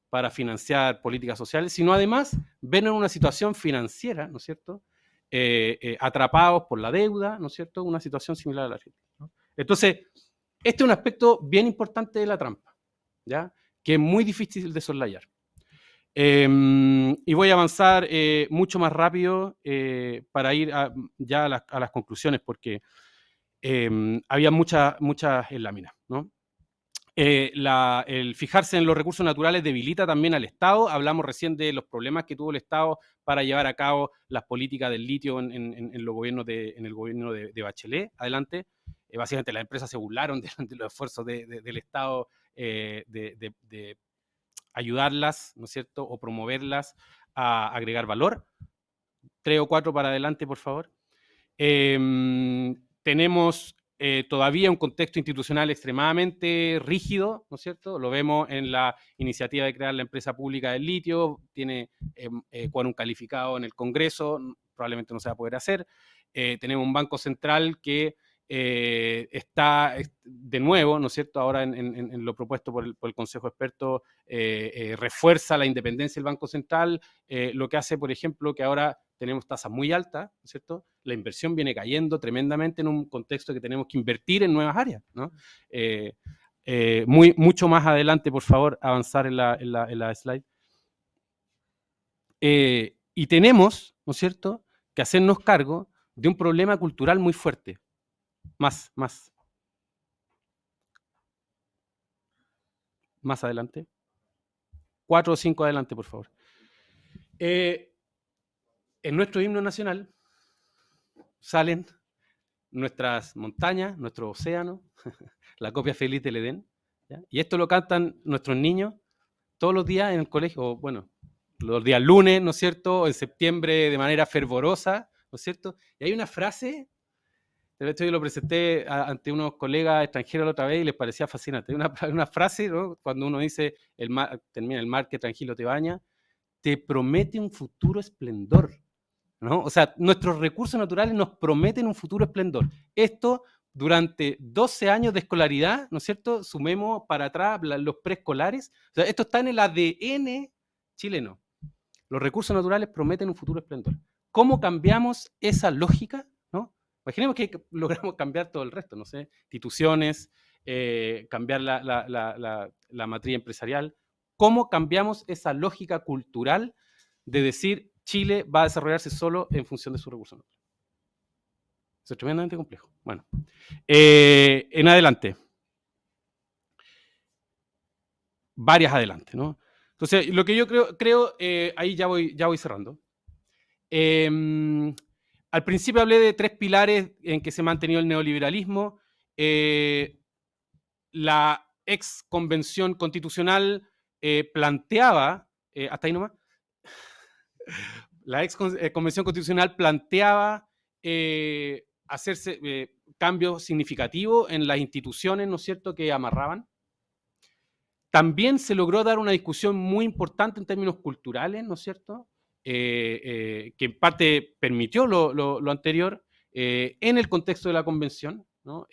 para financiar políticas sociales, sino además ven en una situación financiera, ¿no es cierto?, atrapados por la deuda, ¿no es cierto?, una situación similar a la Argentina, ¿no? Entonces, este es un aspecto bien importante de la trampa, ¿ya?, que es muy difícil de soslayar. Y voy a avanzar mucho más rápido para ir ya a las conclusiones, porque había muchas láminas, ¿no? El fijarse en los recursos naturales debilita también al Estado. Hablamos recién de los problemas que tuvo el Estado para llevar a cabo las políticas del litio en el gobierno de Bachelet. Adelante. Básicamente las empresas se burlaron de los esfuerzos del Estado de ayudarlas, ¿no es cierto?, o promoverlas a agregar valor. 3 o 4 para adelante, por favor. Tenemos todavía un contexto institucional extremadamente rígido, ¿no es cierto? Lo vemos en la iniciativa de crear la empresa pública del litio, tiene quórum calificado en el Congreso, probablemente no se va a poder hacer. Tenemos un Banco Central que está de nuevo, ¿no es cierto?, ahora en lo propuesto por el Consejo Experto, refuerza la independencia del Banco Central, lo que hace, por ejemplo, que ahora tenemos tasas muy altas, ¿no es cierto? La inversión viene cayendo tremendamente en un contexto que tenemos que invertir en nuevas áreas, ¿no? Mucho más adelante, por favor, avanzar en la slide. Y tenemos, ¿no es cierto?, que hacernos cargo de un problema cultural muy fuerte. Más adelante. 4 o 5 adelante, por favor. En nuestro himno nacional salen nuestras montañas, nuestro océano, la copia feliz del Edén, ¿ya? Y esto lo cantan nuestros niños todos los días en el colegio, o bueno, los días lunes, ¿no es cierto?, en septiembre de manera fervorosa, ¿no es cierto? Y hay una frase, de hecho yo lo presenté ante unos colegas extranjeros la otra vez y les parecía fascinante. Una frase, ¿no?, cuando uno dice, termina el mar que tranquilo te baña, te promete un futuro esplendor, ¿no? O sea, nuestros recursos naturales nos prometen un futuro esplendor. Esto durante 12 años de escolaridad, ¿no es cierto? Sumemos para atrás los preescolares. O sea, esto está en el ADN chileno. Los recursos naturales prometen un futuro esplendor. ¿Cómo cambiamos esa lógica, ¿no? Imaginemos que logramos cambiar todo el resto, no sé, instituciones, cambiar la matriz empresarial. ¿Cómo cambiamos esa lógica cultural de decir Chile va a desarrollarse solo en función de sus recursos naturales? Eso es tremendamente complejo. Bueno, en adelante. Varias adelante, ¿no? Entonces, lo que yo creo ahí ya voy cerrando. Al principio hablé de 3 pilares en que se ha mantenido el neoliberalismo. La ex convención constitucional planteaba, hasta ahí nomás, la ex convención constitucional planteaba hacerse cambios significativos en las instituciones, ¿no es cierto?, que amarraban. También se logró dar una discusión muy importante en términos culturales, ¿no es cierto?, que en parte permitió lo anterior en el contexto de la convención, ¿no?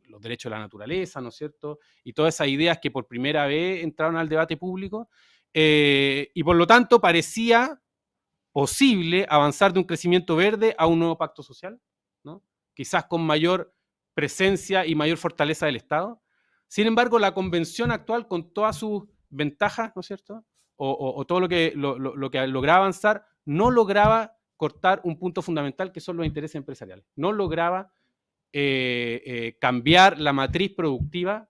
Los derechos de la naturaleza, ¿no es cierto?, y todas esas ideas que por primera vez entraron al debate público, y por lo tanto parecía posible avanzar de un crecimiento verde a un nuevo pacto social, ¿no? Quizás con mayor presencia y mayor fortaleza del Estado. Sin embargo, la convención actual, con todas sus ventajas, ¿no es cierto?, o todo lo que lograba avanzar, no lograba cortar un punto fundamental que son los intereses empresariales. No lograba cambiar la matriz productiva,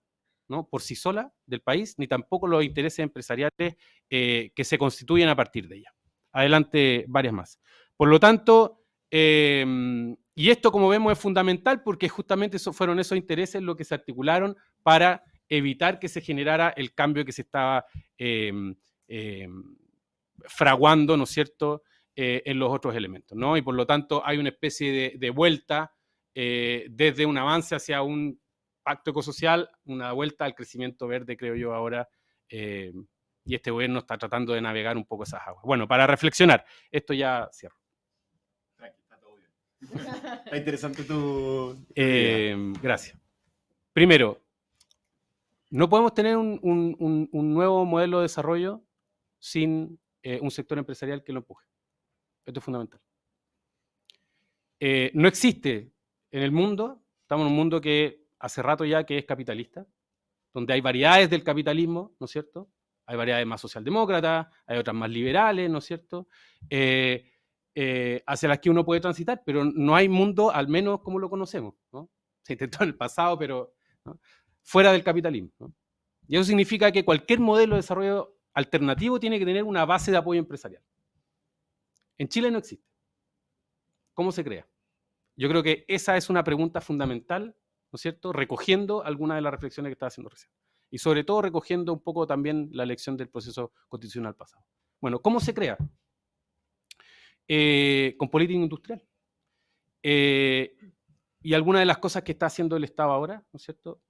¿no?, por sí sola del país, ni tampoco los intereses empresariales que se constituyen a partir de ella. Adelante, varias más. Por lo tanto, y esto, como vemos, es fundamental porque justamente fueron esos intereses los que se articularon para evitar que se generara el cambio que se estaba fraguando, ¿no es cierto?, en los otros elementos, ¿no? Y por lo tanto hay una especie de vuelta desde un avance hacia un pacto ecosocial, una vuelta al crecimiento verde, creo yo ahora, y este gobierno está tratando de navegar un poco esas aguas. Bueno, para reflexionar, esto ya cierro. Está todo bien. Está interesante tu gracias. Primero, no podemos tener un nuevo modelo de desarrollo sin un sector empresarial que lo empuje. Esto es fundamental. No existe en el mundo, estamos en un mundo que hace rato ya que es capitalista, donde hay variedades del capitalismo, ¿no es cierto? Hay variedades más socialdemócratas, hay otras más liberales, ¿no es cierto?, hacia las que uno puede transitar, pero no hay mundo, al menos como lo conocemos, ¿no? Se intentó en el pasado, pero ¿no?, fuera del capitalismo, ¿no? Y eso significa que cualquier modelo de desarrollo alternativo tiene que tener una base de apoyo empresarial. En Chile no existe. ¿Cómo se crea? Yo creo que esa es una pregunta fundamental, ¿no es cierto?, recogiendo algunas de las reflexiones que estaba haciendo recién. Y sobre todo recogiendo un poco también la lección del proceso constitucional pasado. Bueno, ¿cómo se crea? Con política industrial. Y algunas de las cosas que está haciendo el Estado ahora, ¿no es cierto?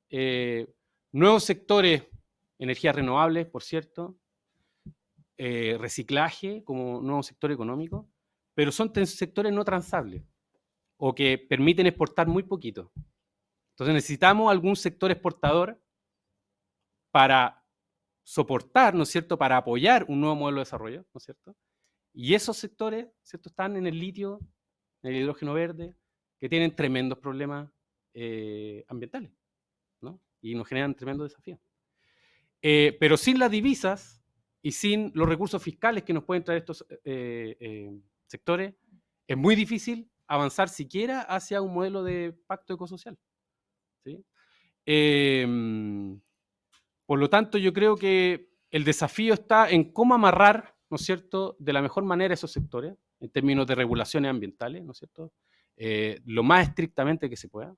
Nuevos sectores, energías renovables, por cierto, reciclaje como nuevo sector económico, pero son sectores no transables o que permiten exportar muy poquito. Entonces necesitamos algún sector exportador para soportar, ¿no es cierto?, para apoyar un nuevo modelo de desarrollo, ¿no es cierto? Y esos sectores, ¿cierto?, están en el litio, en el hidrógeno verde, que tienen tremendos problemas ambientales, ¿no? Y nos generan tremendos desafíos. Pero sin las divisas y sin los recursos fiscales que nos pueden traer estos sectores, es muy difícil avanzar siquiera hacia un modelo de pacto ecosocial, ¿sí? Por lo tanto, yo creo que el desafío está en cómo amarrar, ¿no es cierto?, de la mejor manera esos sectores, en términos de regulaciones ambientales, ¿no es cierto?, lo más estrictamente que se pueda,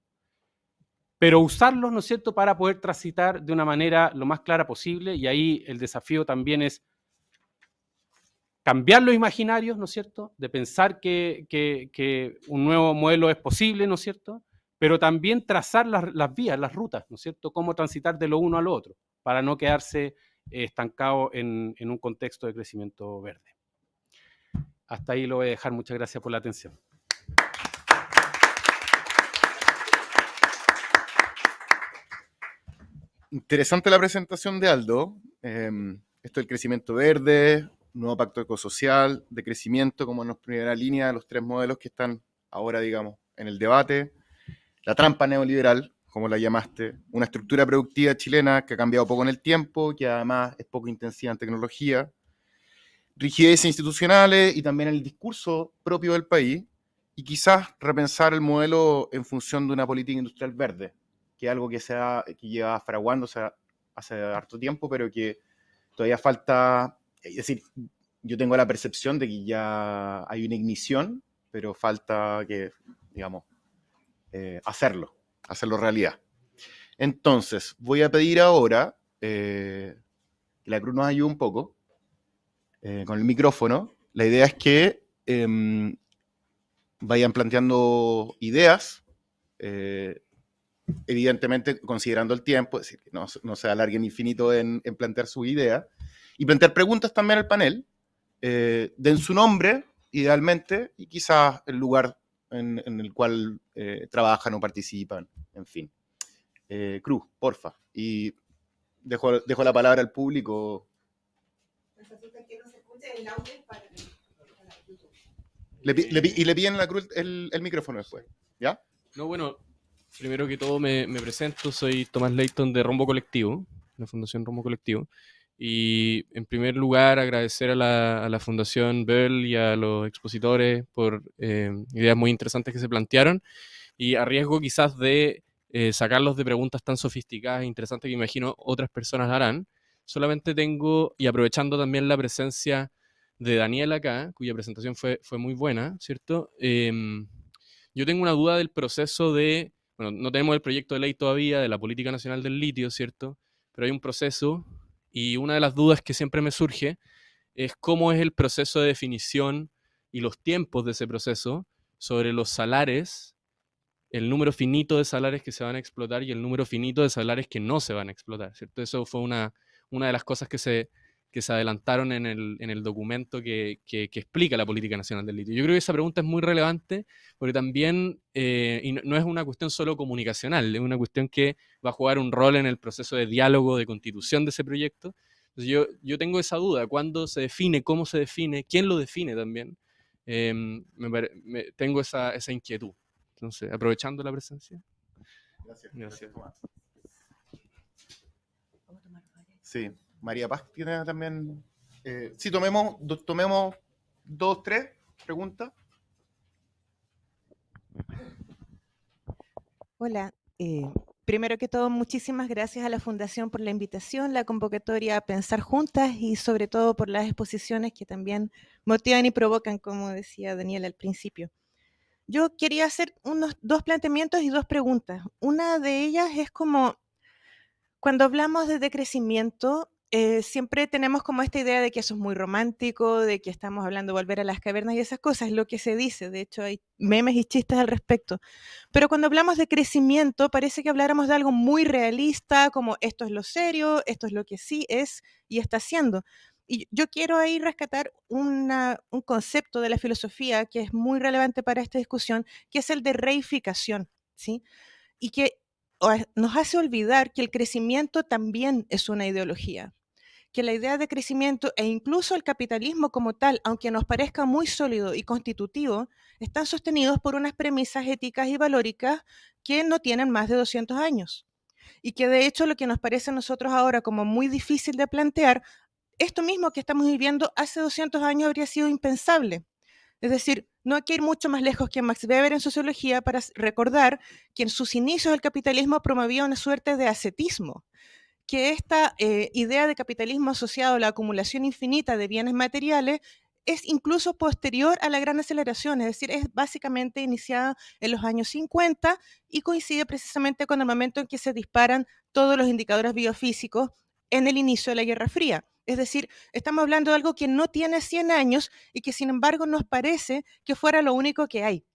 pero usarlos, ¿no es cierto?, para poder transitar de una manera lo más clara posible, y ahí el desafío también es cambiar los imaginarios, ¿no es cierto?, de pensar que un nuevo modelo es posible, ¿no es cierto?, pero también trazar las vías, las rutas, ¿no es cierto?, cómo transitar de lo uno a lo otro, para no quedarse estancado en un contexto de crecimiento verde. Hasta ahí lo voy a dejar. Muchas gracias por la atención. Interesante la presentación de Aldo. Esto del crecimiento verde, nuevo pacto ecosocial, de crecimiento como en primera línea de los 3 modelos que están ahora, digamos, en el debate. La trampa neoliberal, como la llamaste, una estructura productiva chilena que ha cambiado poco en el tiempo, que además es poco intensiva en tecnología, rigideces institucionales y también el discurso propio del país, y quizás repensar el modelo en función de una política industrial verde, que es algo que lleva fraguándose hace harto tiempo, pero que todavía falta, es decir, yo tengo la percepción de que ya hay una ignición, pero falta que, digamos, hacerlo realidad. Entonces, voy a pedir ahora que la Cruz nos ayude un poco con el micrófono. La idea es que vayan planteando ideas, evidentemente considerando el tiempo, es decir, que no se alarguen infinito en plantear su idea, y plantear preguntas también al panel, den su nombre, idealmente, y quizás el lugar en el cual trabajan o participan, en fin. Cruz, porfa, y dejo la palabra al público. Y le piden a la Cruz el micrófono después, ¿ya? No, bueno, primero que todo me presento, soy Tomás Leighton de Rombo Colectivo, la Fundación Rombo Colectivo, y en primer lugar agradecer a la Fundación Böll y a los expositores por ideas muy interesantes que se plantearon, y a riesgo quizás de sacarlos de preguntas tan sofisticadas e interesantes que imagino otras personas harán, solamente tengo, y aprovechando también la presencia de Daniel acá, cuya presentación fue muy buena, ¿cierto? Yo tengo una duda del proceso de, bueno, no tenemos el proyecto de ley todavía de la Política Nacional del Litio, ¿cierto? Pero hay un proceso y una de las dudas que siempre me surge es cómo es el proceso de definición y los tiempos de ese proceso sobre los salares, el número finito de salares que se van a explotar y el número finito de salares que no se van a explotar, ¿cierto? Eso fue una de las cosas que se adelantaron en el documento que explica la Política Nacional del Litio. Yo creo que esa pregunta es muy relevante porque también, y no es una cuestión solo comunicacional, es una cuestión que va a jugar un rol en el proceso de diálogo, de constitución de ese proyecto. Entonces yo tengo esa duda, ¿cuándo se define? ¿Cómo se define? ¿Quién lo define también? Tengo esa inquietud. Entonces, aprovechando la presencia. Gracias. Sí, María Paz tiene también. Sí, tomemos 2, 3 preguntas. Hola, primero que todo, muchísimas gracias a la Fundación por la invitación, la convocatoria a pensar juntas y sobre todo por las exposiciones que también motivan y provocan, como decía Daniel al principio. Yo quería hacer unos 2 planteamientos y 2 preguntas. Una de ellas es como, cuando hablamos de decrecimiento, siempre tenemos como esta idea de que eso es muy romántico, de que estamos hablando de volver a las cavernas y esas cosas, es lo que se dice, de hecho hay memes y chistes al respecto. Pero cuando hablamos de crecimiento, parece que habláramos de algo muy realista, como esto es lo serio, esto es lo que sí es y está haciendo. Y yo quiero ahí rescatar un concepto de la filosofía que es muy relevante para esta discusión, que es el de reificación, ¿sí? Y que nos hace olvidar que el crecimiento también es una ideología, que la idea de crecimiento e incluso el capitalismo como tal, aunque nos parezca muy sólido y constitutivo, están sostenidos por unas premisas éticas y valóricas que no tienen más de 200 años. Y que de hecho lo que nos parece a nosotros ahora como muy difícil de plantear, esto mismo que estamos viviendo hace 200 años habría sido impensable. Es decir, no hay que ir mucho más lejos que Max Weber en sociología para recordar que en sus inicios el capitalismo promovía una suerte de ascetismo, que esta idea de capitalismo asociado a la acumulación infinita de bienes materiales es incluso posterior a la gran aceleración, es decir, es básicamente iniciada en los años 50 y coincide precisamente con el momento en que se disparan todos los indicadores biofísicos en el inicio de la Guerra Fría. Es decir, estamos hablando de algo que no tiene 100 años y que sin embargo nos parece que fuera lo único que hay.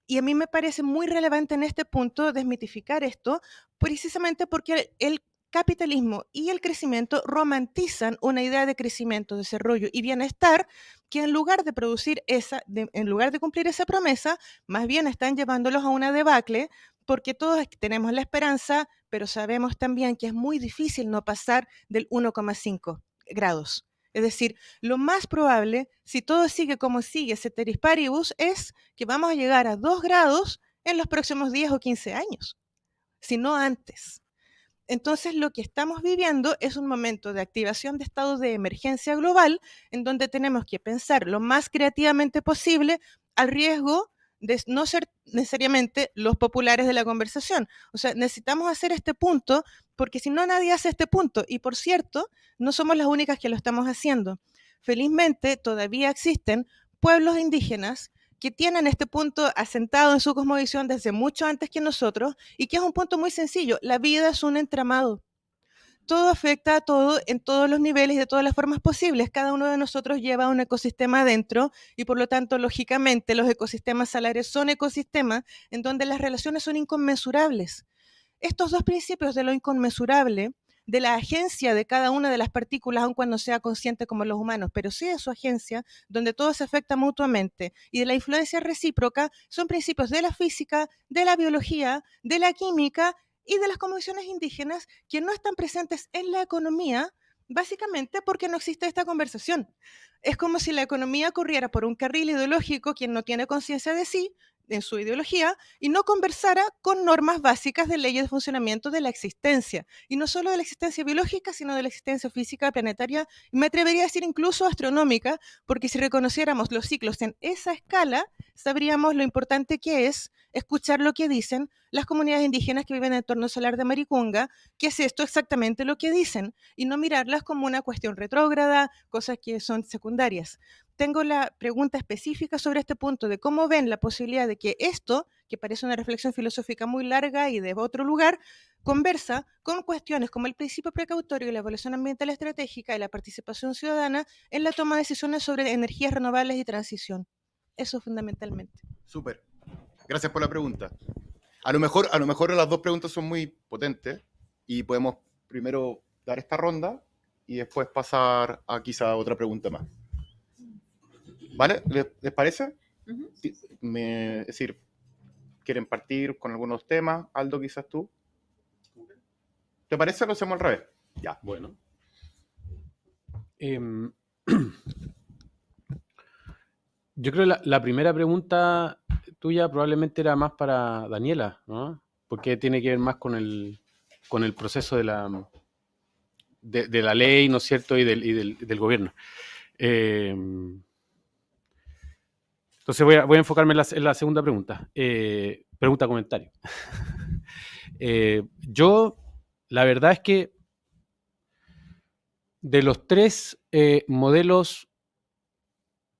Y a mí me parece muy relevante en este punto desmitificar esto, precisamente porque el capitalismo y el crecimiento romantizan una idea de crecimiento, desarrollo y bienestar que en lugar de producir en lugar de cumplir esa promesa, más bien están llevándolos a una debacle, porque todos tenemos la esperanza, pero sabemos también que es muy difícil no pasar del 1,5 grados. Es decir, lo más probable, si todo sigue como sigue, ceteris paribus, es que vamos a llegar a 2 grados en los próximos 10 o 15 años, si no antes. Entonces, lo que estamos viviendo es un momento de activación de estado de emergencia global, en donde tenemos que pensar lo más creativamente posible al riesgo de no ser necesariamente los populares de la conversación. O sea, necesitamos hacer este punto, porque si no, nadie hace este punto. Y por cierto, no somos las únicas que lo estamos haciendo. Felizmente, todavía existen pueblos indígenas que tienen este punto asentado en su cosmovisión desde mucho antes que nosotros, y que es un punto muy sencillo. La vida es un entramado. Todo afecta a todo en todos los niveles y de todas las formas posibles. Cada uno de nosotros lleva un ecosistema adentro y por lo tanto, lógicamente, los ecosistemas salares son ecosistemas en donde las relaciones son inconmensurables. Estos dos principios de lo inconmensurable, de la agencia de cada una de las partículas, aun cuando sea consciente como los humanos, pero sí de su agencia, donde todo se afecta mutuamente, y de la influencia recíproca, son principios de la física, de la biología, de la química y de las cosmovisiones indígenas que no están presentes en la economía, básicamente porque no existe esta conversación. Es como si la economía corriera por un carril ideológico quien no tiene conciencia de sí, en su ideología, y no conversara con normas básicas de leyes de funcionamiento de la existencia, y no solo de la existencia biológica, sino de la existencia física, planetaria, y me atrevería a decir incluso astronómica, porque si reconociéramos los ciclos en esa escala, sabríamos lo importante que es escuchar lo que dicen las comunidades indígenas que viven en el entorno solar de Maricunga, que es esto exactamente lo que dicen, y no mirarlas como una cuestión retrógrada, cosas que son secundarias. Tengo la pregunta específica sobre este punto de cómo ven la posibilidad de que esto, que parece una reflexión filosófica muy larga y de otro lugar, conversa con cuestiones como el principio precautorio y la evaluación ambiental estratégica y la participación ciudadana en la toma de decisiones sobre energías renovables y transición. Eso fundamentalmente. Súper. Gracias por la pregunta. A lo mejor las dos preguntas son muy potentes y podemos primero dar esta ronda y después pasar a quizá otra pregunta más. ¿Vale? ¿Les parece? Ujú. Es decir, ¿quieren partir con algunos temas? Aldo, quizás tú. ¿Te parece? Lo hacemos al revés. Ya. Bueno. Yo creo que la primera pregunta tuya probablemente era más para Daniela, ¿no? Porque tiene que ver más con el proceso de la ley, ¿no es cierto? Y del gobierno. Entonces voy a enfocarme en la segunda pregunta. Comentario. Yo, la verdad es que de los tres modelos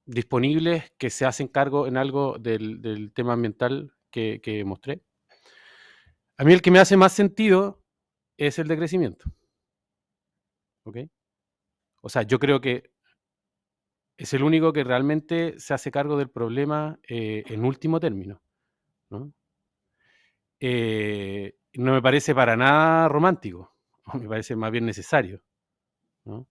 disponibles que se hacen cargo en algo del tema ambiental que mostré, a mí el que me hace más sentido es el de crecimiento. ¿Ok? O sea, yo creo que es el único que realmente se hace cargo del problema en último término, ¿no? No me parece para nada romántico, me parece más bien necesario, ¿no?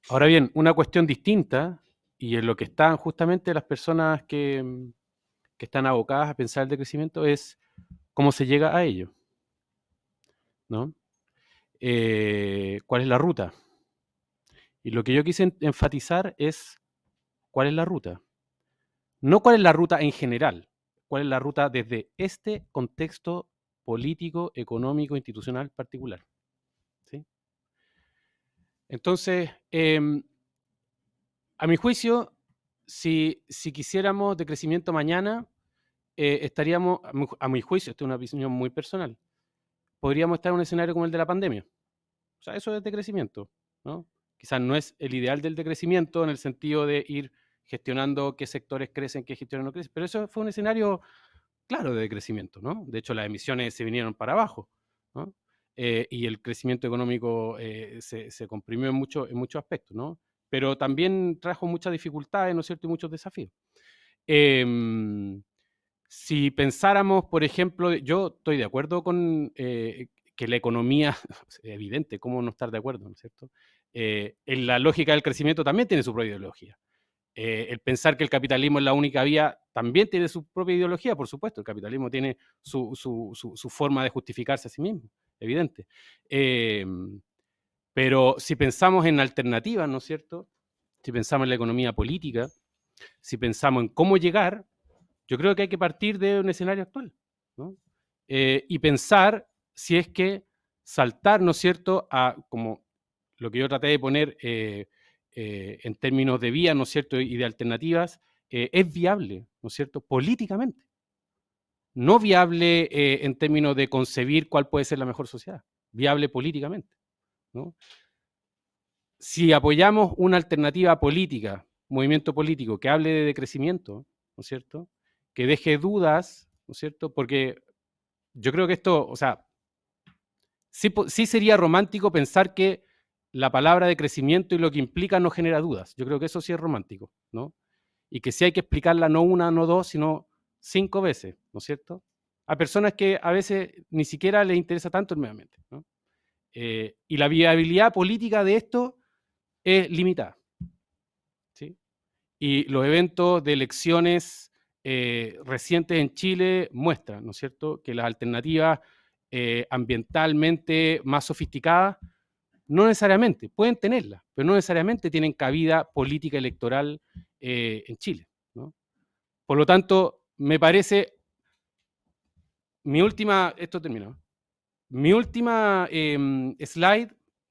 Ahora bien, una cuestión distinta, y en lo que están justamente las personas que están abocadas a pensar el decrecimiento, es cómo se llega a ello, ¿no? ¿Cuál es la ruta? Y lo que yo quise enfatizar es cuál es la ruta. No cuál es la ruta en general, cuál es la ruta desde este contexto político, económico, institucional particular. ¿Sí? Entonces, a mi juicio, si quisiéramos decrecimiento mañana, estaríamos, a mi juicio, esta es una opinión muy personal, podríamos estar en un escenario como el de la pandemia. O sea, eso es decrecimiento, ¿no? Quizás no es el ideal del decrecimiento en el sentido de ir gestionando qué sectores crecen, qué sectores no crecen, pero eso fue un escenario claro de decrecimiento, ¿no? De hecho, las emisiones se vinieron para abajo, ¿no? Y el crecimiento económico se comprimió en muchos aspectos, ¿no? Pero también trajo muchas dificultades, ¿no es cierto? Y muchos desafíos. Si pensáramos, por ejemplo, yo estoy de acuerdo con que la economía, es evidente, ¿cómo no estar de acuerdo, ¿no es cierto? En la lógica del crecimiento también tiene su propia ideología. El pensar que el capitalismo es la única vía también tiene su propia ideología, por supuesto. El capitalismo tiene su forma de justificarse a sí mismo, evidente. Pero si pensamos en alternativas, ¿no es cierto? Si pensamos en la economía política, si pensamos en cómo llegar, yo creo que hay que partir de un escenario actual, ¿no? Y pensar si es que saltar, ¿no es cierto?, a como lo que yo traté de poner en términos de vías, ¿no es cierto?, y de alternativas, es viable, ¿no es cierto?, políticamente. No viable en términos de concebir cuál puede ser la mejor sociedad, viable políticamente, ¿no? Si apoyamos una alternativa política, movimiento político que hable de decrecimiento, ¿no es cierto?, que deje dudas, ¿no es cierto?, porque yo creo que esto, o sea, sí sería romántico pensar que la palabra de crecimiento y lo que implica no genera dudas. Yo creo que eso sí es romántico, ¿no? Y que sí hay que explicarla no una, no dos, sino 5 veces, ¿no es cierto?, a personas que a veces ni siquiera les interesa tanto el medio ambiente, ¿no? Y la viabilidad política de esto es limitada, ¿sí? Y los eventos de elecciones recientes en Chile muestran, ¿no es cierto?, que las alternativas ambientalmente más sofisticadas no necesariamente, pueden tenerla, pero no necesariamente tienen cabida política electoral en Chile, ¿no? Por lo tanto, me parece, esto termina, mi última slide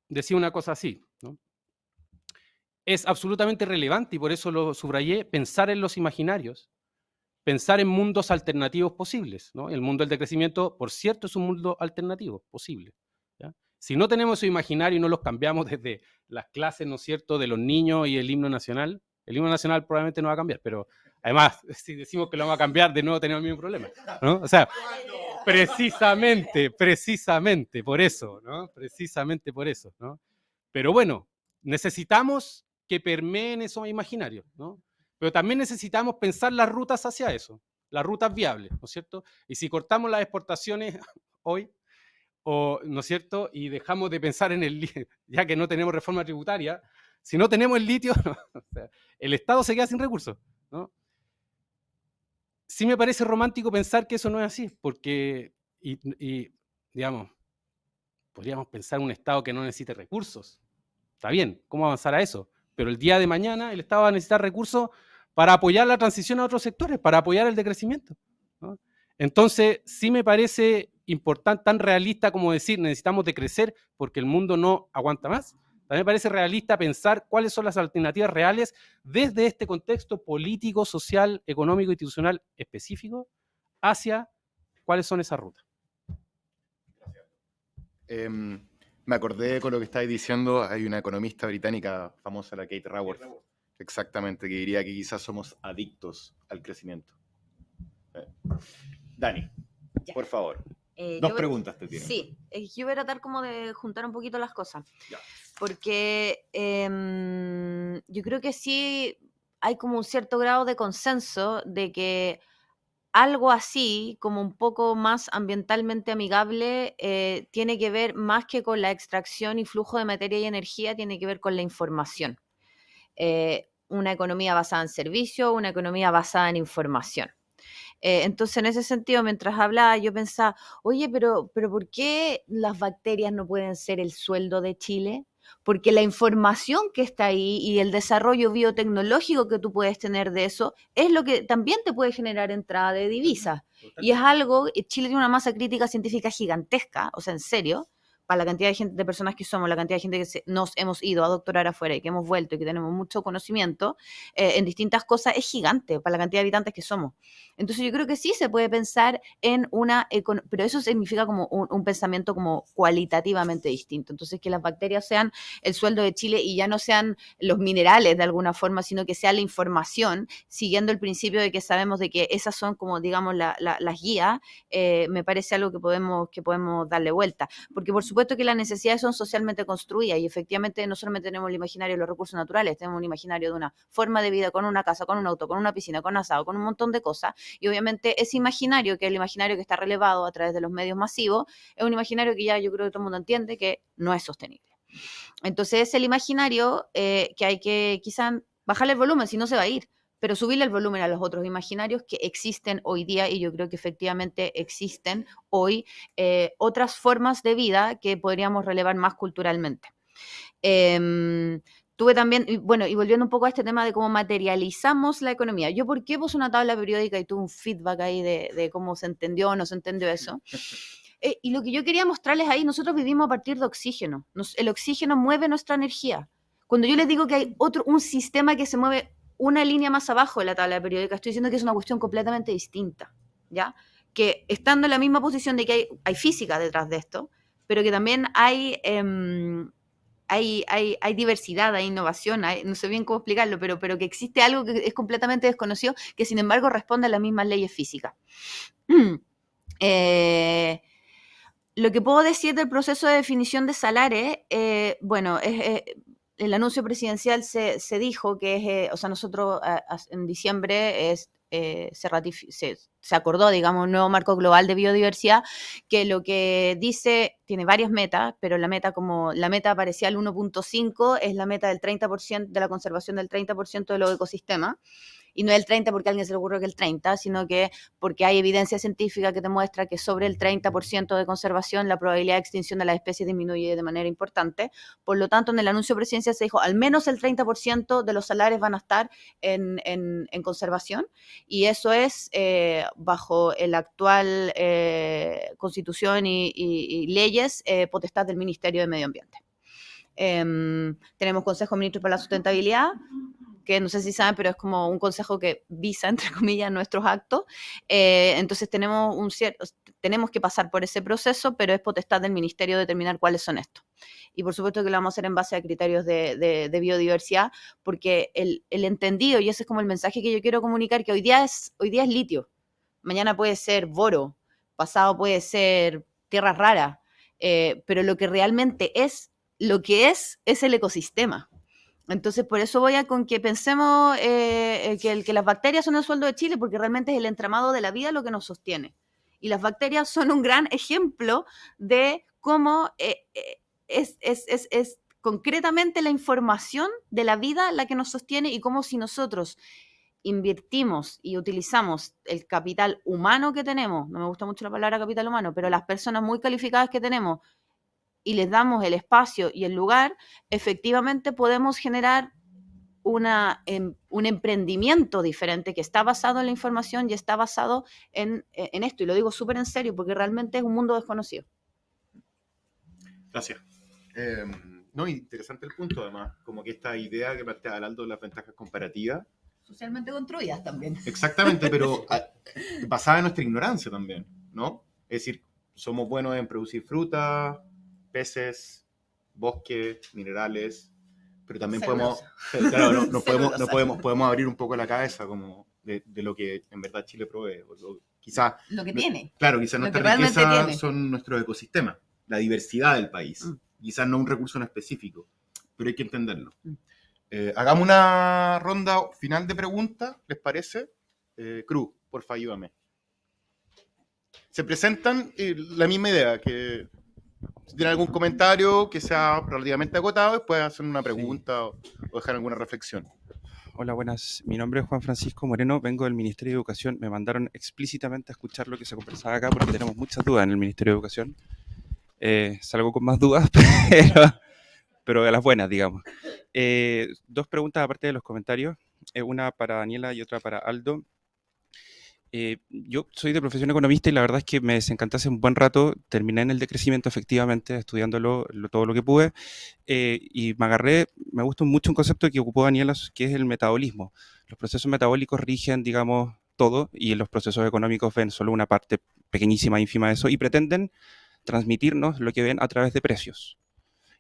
decía una cosa así, ¿no? Es absolutamente relevante, y por eso lo subrayé, pensar en los imaginarios, pensar en mundos alternativos posibles, ¿no? El mundo del decrecimiento, por cierto, es un mundo alternativo posible, ¿ya? Si no tenemos esos imaginarios y no los cambiamos desde las clases, ¿no es cierto?, de los niños y el himno nacional probablemente no va a cambiar, pero además, si decimos que lo vamos a cambiar, de nuevo tenemos el mismo problema, ¿no? O sea, precisamente por eso, ¿no? Precisamente por eso, ¿no? Pero bueno, necesitamos que permeen esos imaginarios, ¿no? Pero también necesitamos pensar las rutas hacia eso, las rutas viables, ¿no es cierto? Y si cortamos las exportaciones hoy, ¿no es cierto?, y dejamos de pensar en el litio, ya que no tenemos reforma tributaria, si no tenemos el litio, no, o sea, el Estado se queda sin recursos, ¿no? Sí me parece romántico pensar que eso no es así, porque, digamos, podríamos pensar en un Estado que no necesite recursos. Está bien, ¿cómo avanzar a eso? Pero el día de mañana el Estado va a necesitar recursos para apoyar la transición a otros sectores, para apoyar el decrecimiento, ¿no? Entonces, sí me parece importante, tan realista como decir necesitamos decrecer porque el mundo no aguanta más. También me parece realista pensar cuáles son las alternativas reales desde este contexto político, social, económico, institucional específico hacia cuáles son esas rutas. Me acordé con lo que estáis diciendo, hay una economista británica famosa, la Kate Raworth, exactamente, que diría que quizás somos adictos al crecimiento. Dani, Ya. por favor. Dos preguntas te tienen. Sí, yo voy a tratar como de juntar un poquito las cosas. Ya. Porque yo creo que sí hay como un cierto grado de consenso de que algo así, como un poco más ambientalmente amigable, tiene que ver más que con la extracción y flujo de materia y energía, tiene que ver con la información. Una economía basada en servicio, una economía basada en información. Entonces, en ese sentido, mientras hablaba, yo pensaba, oye, pero ¿por qué las bacterias no pueden ser el sueldo de Chile? Porque la información que está ahí y el desarrollo biotecnológico que tú puedes tener de eso es lo que también te puede generar entrada de divisas. Y es algo, Chile tiene una masa crítica científica gigantesca, o sea, en serio, para la cantidad de gente, de personas que somos, la cantidad de gente que nos hemos ido a doctorar afuera y que hemos vuelto y que tenemos mucho conocimiento en distintas cosas, es gigante para la cantidad de habitantes que somos. Entonces yo creo que sí se puede pensar en pero eso significa como un pensamiento como cualitativamente distinto. Entonces que las bacterias sean el sueldo de Chile y ya no sean los minerales de alguna forma, sino que sea la información, siguiendo el principio de que sabemos de que esas son como, digamos, las guías, me parece algo que podemos darle vuelta. Porque por supuesto que las necesidades son socialmente construidas y efectivamente no solamente tenemos el imaginario de los recursos naturales, tenemos un imaginario de una forma de vida con una casa, con un auto, con una piscina, con asado, con un montón de cosas. Y obviamente ese imaginario, que es el imaginario que está relevado a través de los medios masivos, es un imaginario que ya yo creo que todo el mundo entiende que no es sostenible. Entonces es el imaginario que hay que quizás bajarle el volumen, si no se va a ir, pero subirle el volumen a los otros imaginarios que existen hoy día, y yo creo que efectivamente existen hoy otras formas de vida que podríamos relevar más culturalmente. Tuve también, bueno, y volviendo un poco a este tema de cómo materializamos la economía. Yo, ¿por qué puse una tabla periódica y tuve un feedback ahí de cómo se entendió o no se entendió eso? Y lo que yo quería mostrarles ahí, nosotros vivimos a partir de oxígeno. El oxígeno mueve nuestra energía. Cuando yo les digo que hay un sistema que se mueve una línea más abajo de la tabla periódica, estoy diciendo que es una cuestión completamente distinta, ¿ya? Que estando en la misma posición de que hay física detrás de esto, pero que también hay diversidad, hay innovación, no sé bien cómo explicarlo, pero que existe algo que es completamente desconocido, que sin embargo responde a las mismas leyes físicas. Lo que puedo decir del proceso de definición de salares, bueno, el anuncio presidencial se dijo que o sea, nosotros en diciembre se acordó, digamos, un nuevo marco global de biodiversidad, que lo que dice, tiene varias metas, pero la meta parcial 1.5 es la meta del 30%, de la conservación del 30% de los ecosistemas. Y no es el 30 porque a alguien se le ocurrió que el 30, sino que porque hay evidencia científica que demuestra que sobre el 30% de conservación la probabilidad de extinción de las especies disminuye de manera importante. Por lo tanto, en el anuncio presidencial se dijo al menos el 30% de los salares van a estar en conservación, y eso es bajo la actual constitución y leyes, potestad del Ministerio de Medio Ambiente. Tenemos Consejo de Ministros para la Sustentabilidad, que no sé si saben, pero es como un consejo que visa, entre comillas, nuestros actos. Entonces tenemos que pasar por ese proceso, pero es potestad del ministerio determinar cuáles son estos. Y por supuesto que lo vamos a hacer en base a criterios de biodiversidad, porque el entendido, y ese es como el mensaje que yo quiero comunicar, que hoy día es litio, mañana puede ser boro, pasado puede ser tierra rara, pero lo que realmente es el ecosistema. Entonces, por eso voy a con que pensemos que las bacterias son el sueldo de Chile, porque realmente es el entramado de la vida lo que nos sostiene. Y las bacterias son un gran ejemplo de cómo es concretamente la información de la vida la que nos sostiene, y cómo si nosotros invertimos y utilizamos el capital humano que tenemos, no me gusta mucho la palabra capital humano, pero las personas muy calificadas que tenemos, y les damos el espacio y el lugar, efectivamente podemos generar un emprendimiento diferente que está basado en la información y está basado en esto. Y lo digo súper en serio porque realmente es un mundo desconocido. Gracias. No, interesante el punto, además, como que esta idea que plantea Aldo de las ventajas comparativas. Socialmente construidas también. Exactamente, pero basada en nuestra ignorancia también, ¿no? Es decir, somos buenos en producir fruta, peces, bosques, minerales, pero también podemos abrir un poco la cabeza como de lo que en verdad Chile provee. Quizás lo que tiene. Claro, quizás nuestra riqueza son nuestros ecosistemas, la diversidad del país. Quizás no un recurso en específico, pero hay que entenderlo. Hagamos una ronda final de preguntas, ¿les parece? Cruz, porfa, ayúdame. Se presentan la misma idea, que si tienen algún comentario que sea relativamente acotado, después hacer una pregunta o dejar alguna reflexión. Hola, buenas. Mi nombre es Juan Francisco Moreno, vengo del Ministerio de Educación. Me mandaron explícitamente a escuchar lo que se conversaba acá porque tenemos muchas dudas en el Ministerio de Educación. Salgo con más dudas, pero de las buenas, digamos. Dos preguntas aparte de los comentarios, una para Daniela y otra para Aldo. Yo soy de profesión economista y la verdad es que me desencanté hace un buen rato, terminé en el decrecimiento efectivamente, estudiándolo todo lo que pude, y me gustó mucho un concepto que ocupó Daniela, que es el metabolismo. Los procesos metabólicos rigen, digamos, todo, y los procesos económicos ven solo una parte pequeñísima, ínfima de eso, y pretenden transmitirnos lo que ven a través de precios.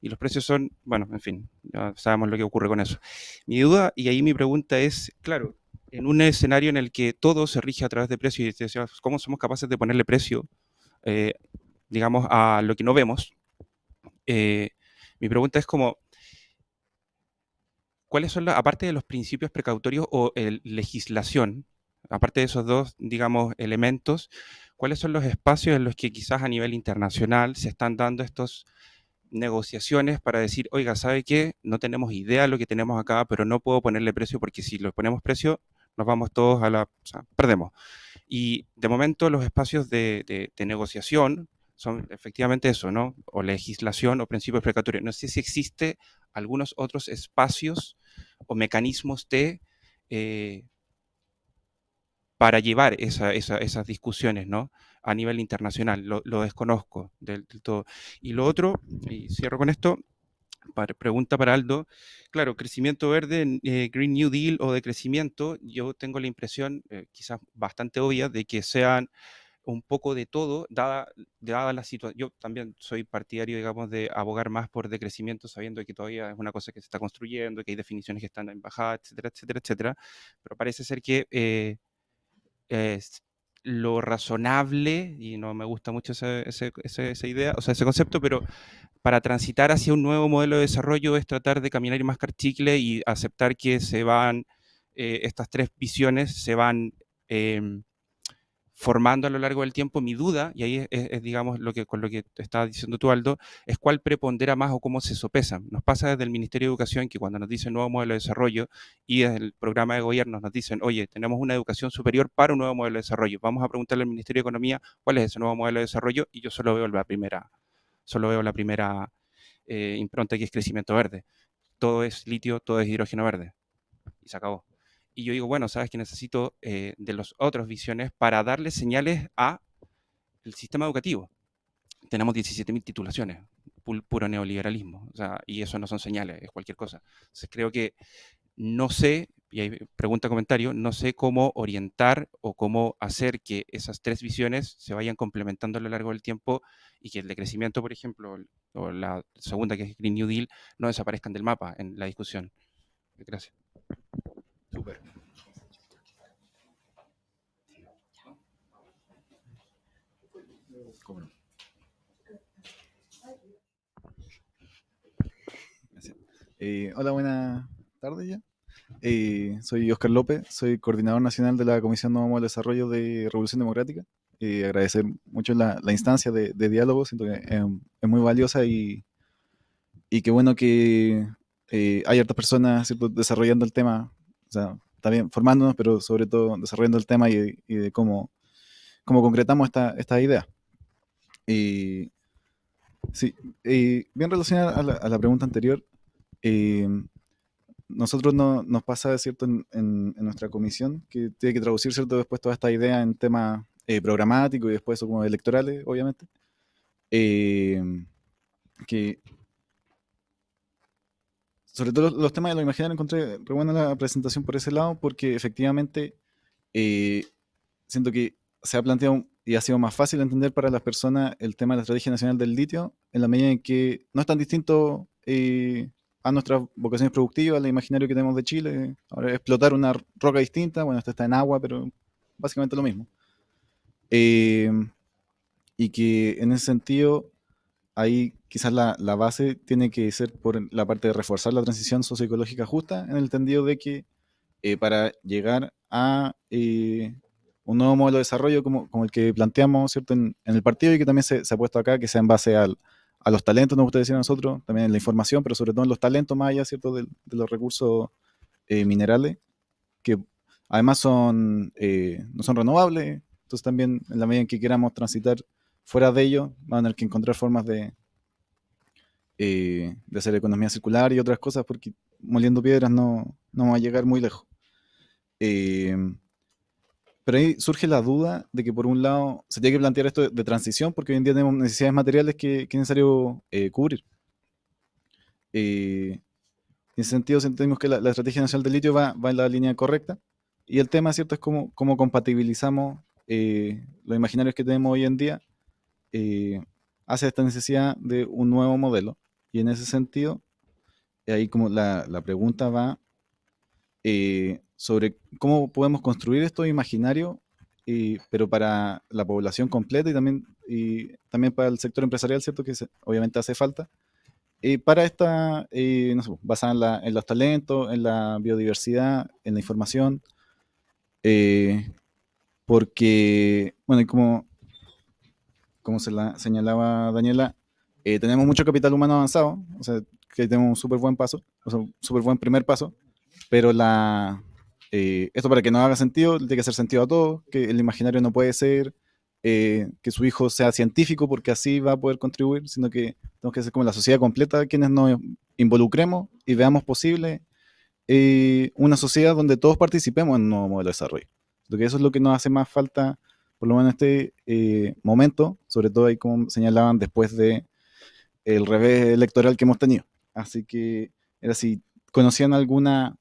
Y los precios son, bueno, en fin, ya sabemos lo que ocurre con eso. Mi duda, y ahí mi pregunta es, claro, en un escenario en el que todo se rige a través de precios, y decía, ¿cómo somos capaces de ponerle precio, digamos, a lo que no vemos? Mi pregunta es como, ¿cuáles son, aparte de los principios precautorios o legislación, aparte de esos dos, digamos, elementos, cuáles son los espacios en los que quizás a nivel internacional se están dando estas negociaciones para decir, oiga, ¿sabe qué? No tenemos idea de lo que tenemos acá, pero no puedo ponerle precio porque si le ponemos precio, nos vamos todos o sea, perdemos. Y de momento los espacios de negociación son efectivamente eso, ¿no? O legislación o principios precautorios. No sé si existe algunos otros espacios o mecanismos para llevar esas discusiones, ¿no? A nivel internacional, lo desconozco del todo. Y lo otro, y cierro con esto, pregunta para Aldo. Claro, crecimiento verde, Green New Deal o de crecimiento, yo tengo la impresión, quizás bastante obvia, de que sean un poco de todo, dada la situación. Yo también soy partidario, digamos, de abogar más por decrecimiento, sabiendo que todavía es una cosa que se está construyendo, que hay definiciones que están en bajada, etcétera, etcétera, etcétera. Pero parece ser que es lo razonable, y no me gusta mucho esa idea, o sea, ese concepto, pero para transitar hacia un nuevo modelo de desarrollo es tratar de caminar y mascar chicle y aceptar que estas tres visiones se van formando a lo largo del tiempo. Mi duda, y ahí digamos, con lo que te estaba diciendo tú, Aldo, es cuál prepondera más o cómo se sopesan. Nos pasa desde el Ministerio de Educación que cuando nos dicen nuevo modelo de desarrollo y desde el programa de gobierno nos dicen, oye, tenemos una educación superior para un nuevo modelo de desarrollo. Vamos a preguntarle al Ministerio de Economía cuál es ese nuevo modelo de desarrollo y yo solo veo la primera impronta, que es crecimiento verde. Todo es litio, todo es hidrógeno verde. Y se acabó. Y yo digo, bueno, sabes que necesito de las otras visiones para darle señales al sistema educativo. Tenemos 17.000 titulaciones, puro neoliberalismo, o sea, y eso no son señales, es cualquier cosa. Entonces creo que no sé, y ahí pregunta, comentario, no sé cómo orientar o cómo hacer que esas tres visiones se vayan complementando a lo largo del tiempo y que el decrecimiento, por ejemplo, o la segunda, que es Green New Deal, no desaparezcan del mapa en la discusión. Gracias. Súper. ¿Cómo no? Hola, buenas tardes ya. Soy Oscar López, soy coordinador nacional de la Comisión Nuevo Modelo de Desarrollo de Revolución Democrática. Agradecer mucho la instancia de diálogo, siento que es muy valiosa y qué bueno que hay hartas personas, ¿cierto?, desarrollando el tema, o sea, también formándonos, pero sobre todo desarrollando el tema y de cómo concretamos esta idea. Sí, bien relacionada a la pregunta anterior, nosotros nos pasa, ¿cierto?, en nuestra comisión, que tiene que traducir, ¿cierto?, después toda esta idea en temas programáticos y después como electorales, obviamente, que sobre todo los temas de lo imaginario encontré re buena la presentación por ese lado, porque efectivamente siento que se ha planteado y ha sido más fácil entender para las personas el tema de la Estrategia Nacional del Litio, en la medida en que no es tan distinto a nuestras vocaciones productivas, al imaginario que tenemos de Chile. Ahora, explotar una roca distinta, bueno, esta está en agua, pero básicamente lo mismo. Y que en ese sentido, ahí quizás la base tiene que ser por la parte de reforzar la transición socioecológica justa, en el entendido de que para llegar a un nuevo modelo de desarrollo como el que planteamos, ¿cierto?, en el partido, y que también se ha puesto acá, que sea en base a los talentos, nos gusta decir a nosotros, también en la información, pero sobre todo en los talentos más allá, ¿cierto?, de los recursos minerales, que además no son renovables. Entonces también en la medida en que queramos transitar fuera de ello, van a tener que encontrar formas de hacer economía circular y otras cosas, porque moliendo piedras no va a llegar muy lejos. Pero ahí surge la duda de que por un lado se tiene que plantear esto de transición, porque hoy en día tenemos necesidades materiales que es necesario cubrir. En ese sentido sentimos que la Estrategia Nacional del Litio va en la línea correcta, y el tema, ¿cierto?, es cómo compatibilizamos los imaginarios que tenemos hoy en día hacia esta necesidad de un nuevo modelo. Y en ese sentido, ahí como la pregunta va sobre cómo podemos construir estos imaginarios, pero para la población completa y también para el sector empresarial, ¿cierto?, que obviamente hace falta, para esta, no sé, basada en los talentos, en la biodiversidad, en la información, porque, bueno, y como se la señalaba Daniela, tenemos mucho capital humano avanzado, o sea, que tenemos un súper buen paso, o sea, un súper buen primer paso, pero esto, para que no haga sentido, tiene que hacer sentido a todos, que el imaginario no puede ser que su hijo sea científico porque así va a poder contribuir, sino que tenemos que ser como la sociedad completa quienes nos involucremos y veamos posible una sociedad donde todos participemos en un nuevo modelo de desarrollo. Porque eso es lo que nos hace más falta, por lo menos en este momento, sobre todo ahí como señalaban después de el revés electoral que hemos tenido. Así que era si conocían alguna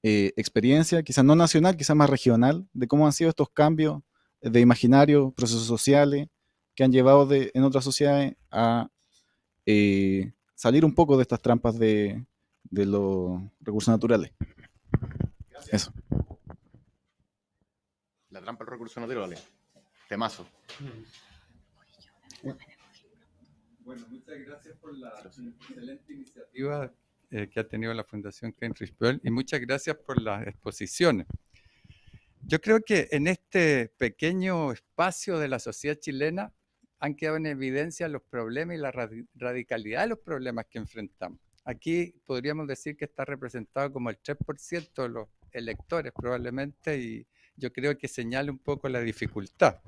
experiencia, quizás no nacional, quizás más regional, de cómo han sido estos cambios de imaginario, procesos sociales, que han llevado en otras sociedades a salir un poco de estas trampas de los recursos naturales. Eso. La trampa del recurso natural. Temazo. Bueno, muchas gracias por la excelente iniciativa que ha tenido la Fundación Heinrich Böll y muchas gracias por las exposiciones. Yo creo que en este pequeño espacio de la sociedad chilena han quedado en evidencia los problemas y la radicalidad de los problemas que enfrentamos. Aquí podríamos decir que está representado como el 3% de los electores probablemente, y yo creo que señala un poco la dificultad.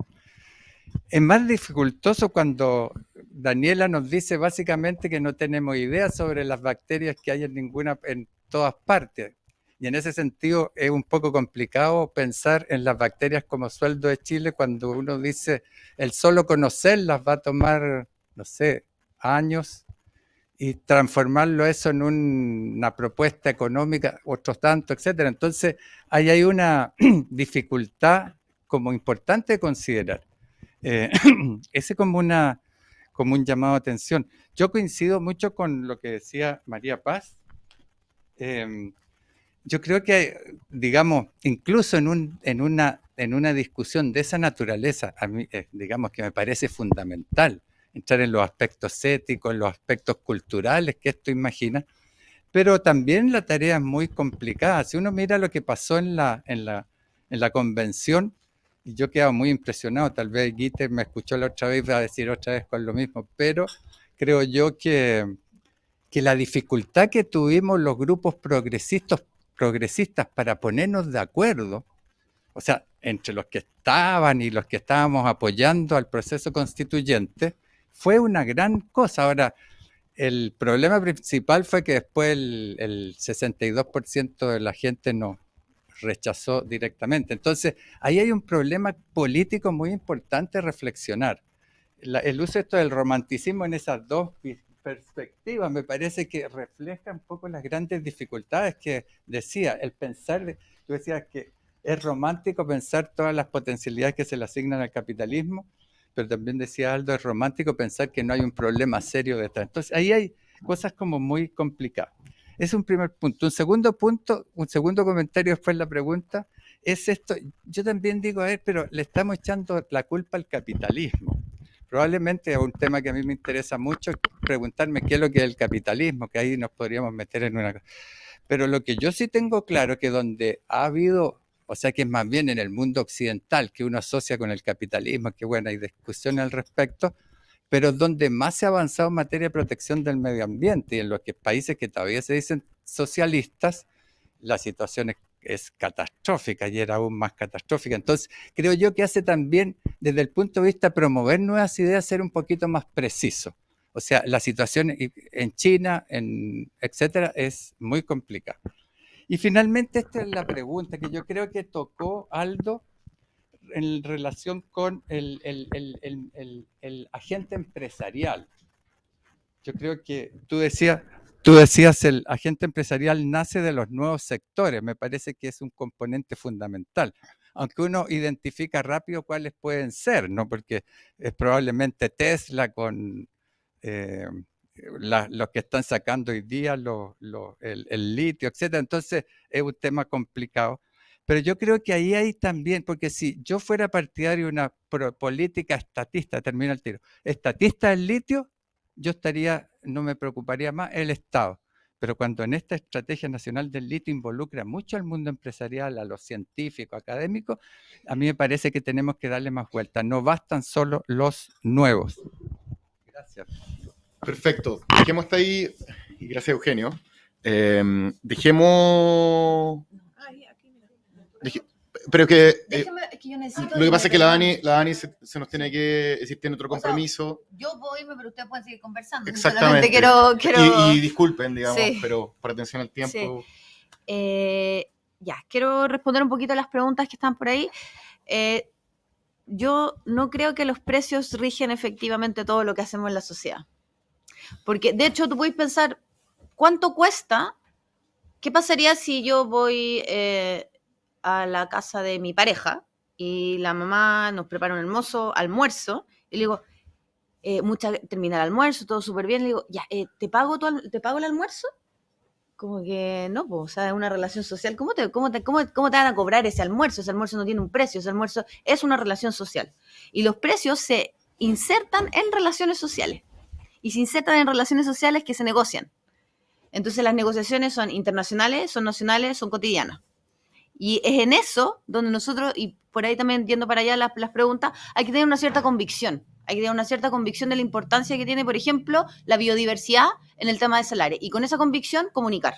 Es más dificultoso cuando Daniela nos dice básicamente que no tenemos idea sobre las bacterias que hay en todas partes. Y en ese sentido es un poco complicado pensar en las bacterias como sueldo de Chile cuando uno dice el solo conocerlas va a tomar, no sé, años, y transformarlo eso en una propuesta económica, otros tanto, etcétera. Entonces, ahí hay una dificultad como importante de considerar. Ese como un llamado de atención. Yo coincido mucho con lo que decía María Paz. Yo creo que, digamos, incluso en una discusión de esa naturaleza, a mí, digamos que me parece fundamental entrar en los aspectos éticos, en los aspectos culturales que esto imagina, pero también la tarea es muy complicada. Si uno mira lo que pasó en la convención, y yo he quedado muy impresionado, tal vez Guiter me escuchó la otra vez, va a decir otra vez con lo mismo, pero creo yo que la dificultad que tuvimos los grupos progresistas para ponernos de acuerdo, o sea, entre los que estaban y los que estábamos apoyando al proceso constituyente, fue una gran cosa. Ahora, el problema principal fue que después el 62% de la gente nos rechazó directamente. Entonces, ahí hay un problema político muy importante a reflexionar. El uso esto del romanticismo en esas dos perspectivas me parece que refleja un poco las grandes dificultades que decía, el pensar, tú decías que es romántico pensar todas las potencialidades que se le asignan al capitalismo, pero también decía Aldo, es romántico pensar que no hay un problema serio detrás. Entonces, ahí hay cosas como muy complicadas. Es un primer punto. Un segundo punto, un segundo comentario después la pregunta, es esto. Yo también digo, a ver, pero le estamos echando la culpa al capitalismo. Probablemente es un tema que a mí me interesa mucho, preguntarme qué es lo que es el capitalismo, que ahí nos podríamos meter en una cosa. Pero lo que yo sí tengo claro es que donde ha habido, o sea que es más bien en el mundo occidental que uno asocia con el capitalismo, que bueno, hay discusión al respecto, pero donde más se ha avanzado en materia de protección del medio ambiente y en los países que todavía se dicen socialistas, la situación es catastrófica y era aún más catastrófica. Entonces, creo yo que hace también, desde el punto de vista de promover nuevas ideas, ser un poquito más preciso. O sea, la situación en China, etcétera, es muy complicada. Y finalmente, esta es la pregunta que yo creo que tocó Aldo en relación con el agente empresarial. Yo creo que tú decías el agente empresarial nace de los nuevos sectores, me parece que es un componente fundamental, aunque uno identifica rápido cuáles pueden ser, ¿no? Porque es probablemente Tesla con los que están sacando hoy día el litio, etcétera. Entonces es un tema complicado. Pero yo creo que ahí hay también, porque si yo fuera partidario de una política estatista, termino el tiro, estatista del litio, yo no me preocuparía más el Estado. Pero cuando en esta estrategia nacional del litio involucra mucho al mundo empresarial, a los científicos, académicos, a mí me parece que tenemos que darle más vuelta. No bastan solo los nuevos. Gracias. Perfecto. Dejemos hasta ahí. Y gracias, Eugenio. Dejemos... Pero que, es que yo necesito lo que pasa es que la Dani se nos tiene que decir, tiene otro compromiso. O sea, yo puedo irme, pero ustedes pueden seguir conversando. Exactamente. Quiero... Y disculpen, digamos, sí. pero por atención al tiempo. Sí. Ya, quiero responder un poquito a las preguntas que están por ahí. Yo no creo que los precios rigen efectivamente todo lo que hacemos en la sociedad. Porque, de hecho, tú puedes pensar, ¿cuánto cuesta? ¿Qué pasaría si yo voy a la casa de mi pareja y la mamá nos prepara un almuerzo y le digo, termina el almuerzo, todo súper bien, le digo, ya, ¿te pago el almuerzo? Como que no, pues, o sea, es una relación social. ¿Cómo te van a cobrar ese almuerzo? Ese almuerzo no tiene un precio, ese almuerzo es una relación social. Y los precios se insertan en relaciones sociales. Y se insertan en relaciones sociales que se negocian. Entonces las negociaciones son internacionales, son nacionales, son cotidianas. Y es en eso donde nosotros, y por ahí también yendo para allá las preguntas, hay que tener una cierta convicción. Hay que tener una cierta convicción de la importancia que tiene, por ejemplo, la biodiversidad en el tema de salario. Y con esa convicción, comunicar.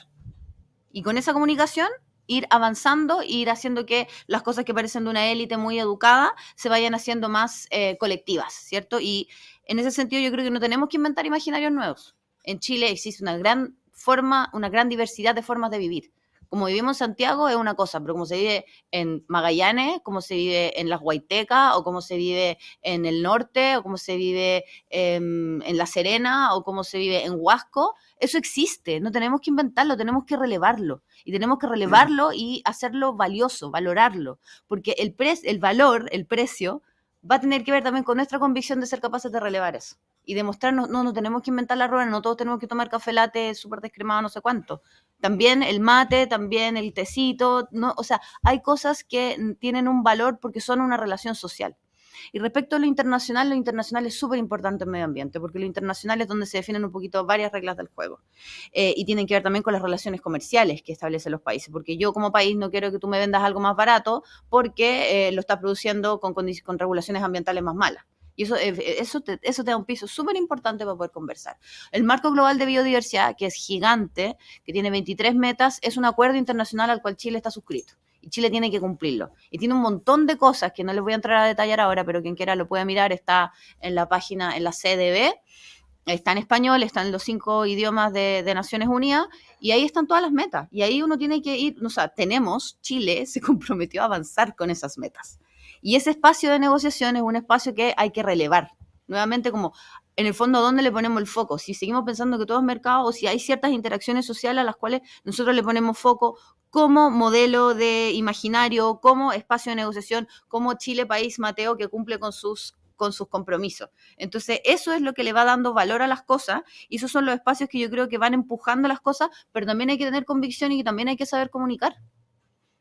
Y con esa comunicación, ir avanzando e ir haciendo que las cosas que parecen de una élite muy educada se vayan haciendo más colectivas, ¿cierto? Y en ese sentido yo creo que no tenemos que inventar imaginarios nuevos. En Chile existe una gran diversidad de formas de vivir. Como vivimos en Santiago es una cosa, pero como se vive en Magallanes, como se vive en las Huaytecas, o como se vive en el norte, o como se vive en La Serena, o como se vive en Huasco, eso existe, no tenemos que inventarlo, tenemos que relevarlo. Y tenemos que relevarlo y hacerlo valioso, valorarlo. Porque el precio, va a tener que ver también con nuestra convicción de ser capaces de relevar eso. Y demostrarnos, no tenemos que inventar la rueda, no todos tenemos que tomar café latte súper descremado, no sé cuánto. También el mate, también el tecito, ¿no? O sea, hay cosas que tienen un valor porque son una relación social. Y respecto a lo internacional es súper importante en medio ambiente, porque lo internacional es donde se definen un poquito varias reglas del juego. Y tienen que ver también con las relaciones comerciales que establecen los países, porque yo como país no quiero que tú me vendas algo más barato porque lo estás produciendo con regulaciones ambientales más malas. Y eso te da un piso súper importante para poder conversar. El marco global de biodiversidad, que es gigante, que tiene 23 metas, es un acuerdo internacional al cual Chile está suscrito. Y Chile tiene que cumplirlo. Y tiene un montón de cosas que no les voy a entrar a detallar ahora, pero quien quiera lo puede mirar, está en la página, en la CDB, está en español, está en los 5 idiomas de Naciones Unidas, y ahí están todas las metas. Y ahí uno tiene que ir, o sea, Chile se comprometió a avanzar con esas metas. Y ese espacio de negociación es un espacio que hay que relevar. Nuevamente, como en el fondo, ¿dónde le ponemos el foco? Si seguimos pensando que todo es mercado o si hay ciertas interacciones sociales a las cuales nosotros le ponemos foco como modelo de imaginario, como espacio de negociación, como Chile, país Mateo, que cumple con sus compromisos. Entonces, eso es lo que le va dando valor a las cosas y esos son los espacios que yo creo que van empujando las cosas, pero también hay que tener convicción y también hay que saber comunicar.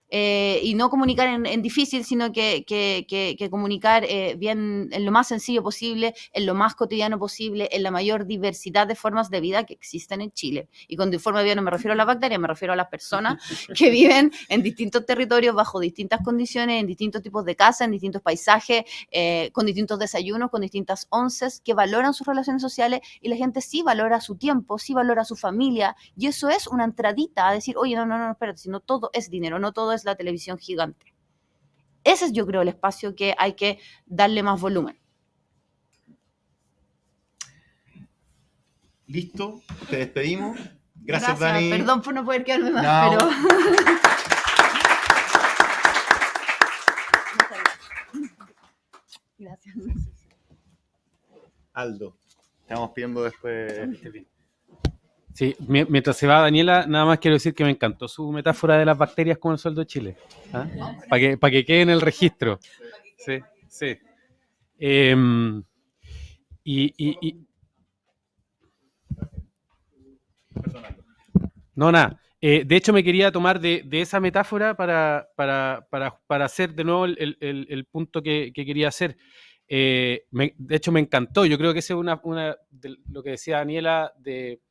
Y no comunicar en difícil, sino que comunicar bien en lo más sencillo posible, en lo más cotidiano posible, en la mayor diversidad de formas de vida que existen en Chile. Y con forma de vida no me refiero a las bacterias, me refiero a las personas que viven en distintos territorios, bajo distintas condiciones, en distintos tipos de casas, en distintos paisajes, con distintos desayunos, con distintas onces, que valoran sus relaciones sociales y la gente sí valora su tiempo, sí valora su familia, y eso es una entradita a decir, oye, no, espérate, si no todo es dinero, no todo es la televisión gigante. Ese es, yo creo, el espacio que hay que darle más volumen. Listo, te despedimos. Gracias, Dani. Perdón por no poder quedarme más, pero... Gracias. Aldo, te vamos pidiendo después. Sí, mientras se va Daniela, nada más quiero decir que me encantó su metáfora de las bacterias con el sueldo de Chile. ¿Ah? Para que quede en el registro. Sí, sí. No, nada. De hecho, me quería tomar de esa metáfora para hacer de nuevo el punto que quería hacer. De hecho, me encantó. Yo creo que esa es una de lo que decía Daniela de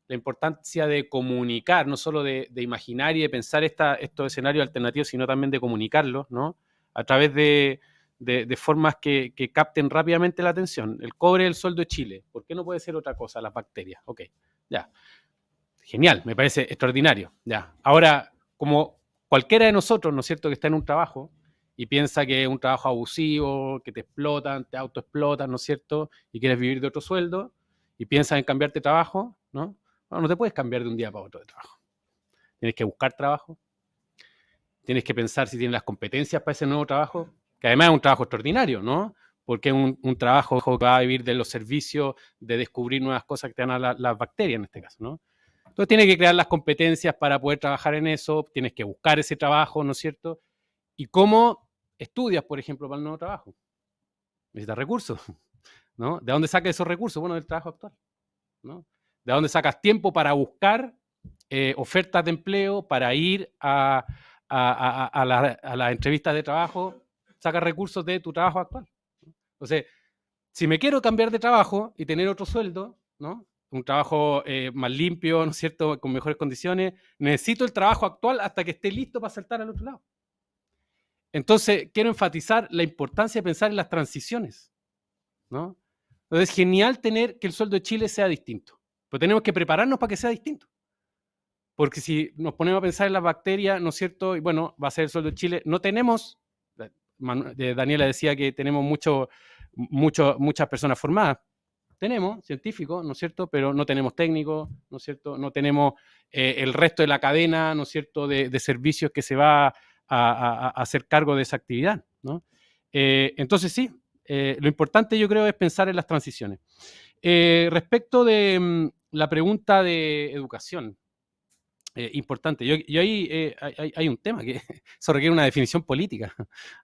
la importancia de comunicar, no solo de imaginar y de pensar estos escenarios alternativos, sino también de comunicarlos, ¿no? A través de formas que capten rápidamente la atención. El cobre del sueldo de Chile. ¿Por qué no puede ser otra cosa? Las bacterias. Ok, ya. Genial, me parece extraordinario. Ya. Ahora, como cualquiera de nosotros, ¿no es cierto?, que está en un trabajo y piensa que es un trabajo abusivo, que te explotan, te autoexplotan, ¿no es cierto?, y quieres vivir de otro sueldo y piensas en cambiarte de trabajo, ¿no? No te puedes cambiar de un día para otro de trabajo. Tienes que buscar trabajo, tienes que pensar si tienes las competencias para ese nuevo trabajo, que además es un trabajo extraordinario, ¿no? Porque es un trabajo que va a vivir de los servicios, de descubrir nuevas cosas que te dan a las bacterias en este caso, ¿no? Entonces tienes que crear las competencias para poder trabajar en eso, tienes que buscar ese trabajo, ¿no es cierto? ¿Y cómo estudias, por ejemplo, para el nuevo trabajo? Necesitas recursos, ¿no? ¿De dónde sacas esos recursos? Bueno, del trabajo actual, ¿no? ¿De dónde sacas tiempo para buscar ofertas de empleo, para ir a las entrevistas de trabajo? Sacas recursos de tu trabajo actual. Entonces, si me quiero cambiar de trabajo y tener otro sueldo, ¿no? Un trabajo más limpio, ¿no es cierto?, con mejores condiciones, necesito el trabajo actual hasta que esté listo para saltar al otro lado. Entonces, quiero enfatizar la importancia de pensar en las transiciones, ¿no? Entonces, es genial tener que el sueldo de Chile sea distinto, pero tenemos que prepararnos para que sea distinto. Porque si nos ponemos a pensar en las bacterias, ¿no es cierto? Y bueno, va a ser el sueldo de Chile. No tenemos, Daniela decía que tenemos muchas personas formadas. Tenemos científicos, ¿no es cierto? Pero no tenemos técnicos, ¿no es cierto? No tenemos el resto de la cadena, ¿no es cierto?, de servicios que se va a hacer cargo de esa actividad, ¿no? Entonces sí, lo importante yo creo es pensar en las transiciones. Respecto de la pregunta de educación, importante. Yo ahí hay un tema que eso requiere una definición política,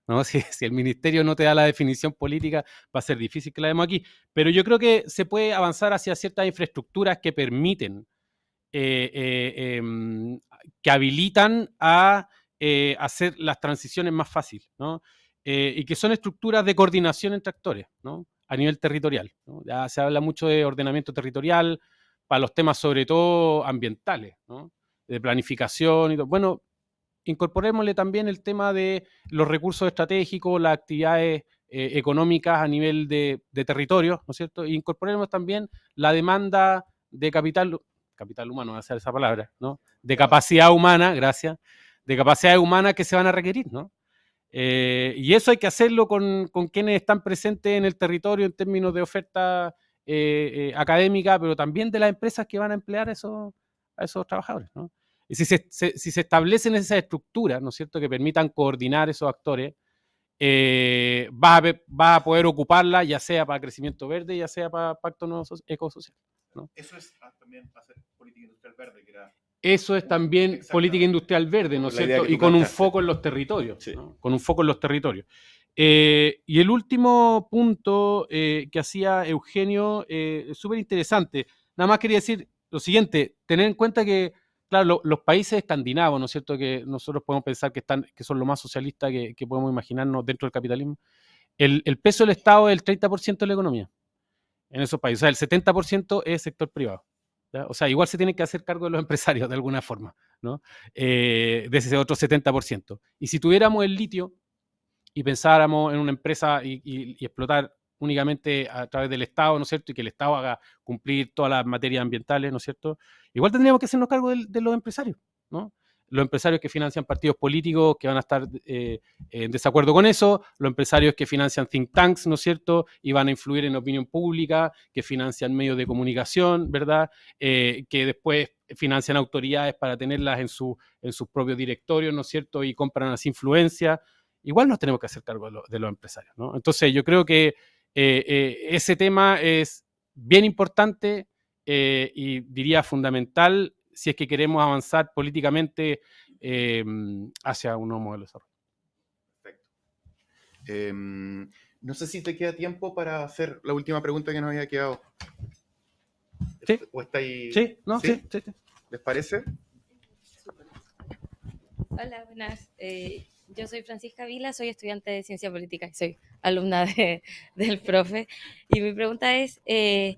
¿no? Si el ministerio no te da la definición política, va a ser difícil que la demos aquí. Pero yo creo que se puede avanzar hacia ciertas infraestructuras que permiten, que habilitan a hacer las transiciones más fáciles, ¿no? Y que son estructuras de coordinación entre actores, ¿no? A nivel territorial, ¿no? Ya se habla mucho de ordenamiento territorial para los temas sobre todo ambientales, ¿no?, de planificación y todo. Bueno, incorporémosle también el tema de los recursos estratégicos, las actividades económicas a nivel de territorio, ¿no es cierto? E incorporemos también la demanda de capital humano, voy a hacer esa palabra, ¿no? De capacidad humana, gracias, de capacidades humanas que se van a requerir, ¿no? Y eso hay que hacerlo con quienes están presentes en el territorio en términos de oferta académica, pero también de las empresas que van a emplear a esos trabajadores, ¿no? Y si se establecen esas estructuras, ¿no es cierto?, que permitan coordinar esos actores, va a poder ocuparla, ya sea para crecimiento verde, ya sea para pacto nuevo ecosocial, ¿no? Eso es también hacer política industrial verde, que era... Eso es también política industrial verde, ¿no es cierto? Y con un foco en los territorios, sí, ¿no? Con un foco en los territorios. Y el último punto que hacía Eugenio, súper interesante. Nada más quería decir lo siguiente, tener en cuenta que, claro, los países escandinavos, ¿no es cierto?, que nosotros podemos pensar que son lo más socialistas que podemos imaginarnos dentro del capitalismo, el peso del Estado es el 30% de la economía en esos países. O sea, el 70% es sector privado, ¿ya? O sea, igual se tienen que hacer cargo de los empresarios de alguna forma, ¿no? De ese otro 70%. Y si tuviéramos el litio y pensáramos en una empresa y explotar únicamente a través del Estado, ¿no es cierto?, y que el Estado haga cumplir todas las materias ambientales, ¿no es cierto?, igual tendríamos que hacernos cargo de los empresarios, ¿no? Los empresarios que financian partidos políticos que van a estar en desacuerdo con eso, los empresarios que financian think tanks, ¿no es cierto?, y van a influir en la opinión pública, que financian medios de comunicación, ¿verdad?, que después financian autoridades para tenerlas en sus propios directorios, ¿no es cierto?, y compran las influencias. Igual nos tenemos que hacer cargo de los empresarios, ¿no? Entonces yo creo que ese tema es bien importante y diría fundamental si es que queremos avanzar políticamente hacia un nuevo modelo de desarrollo. Perfecto. No sé si te queda tiempo para hacer la última pregunta que nos había quedado. ¿Sí? ¿O está ahí? Sí, no, sí. ¿Les parece? Hola, buenas. Yo soy Francisca Vila, soy estudiante de Ciencia Política y soy alumna del profe. Y mi pregunta es que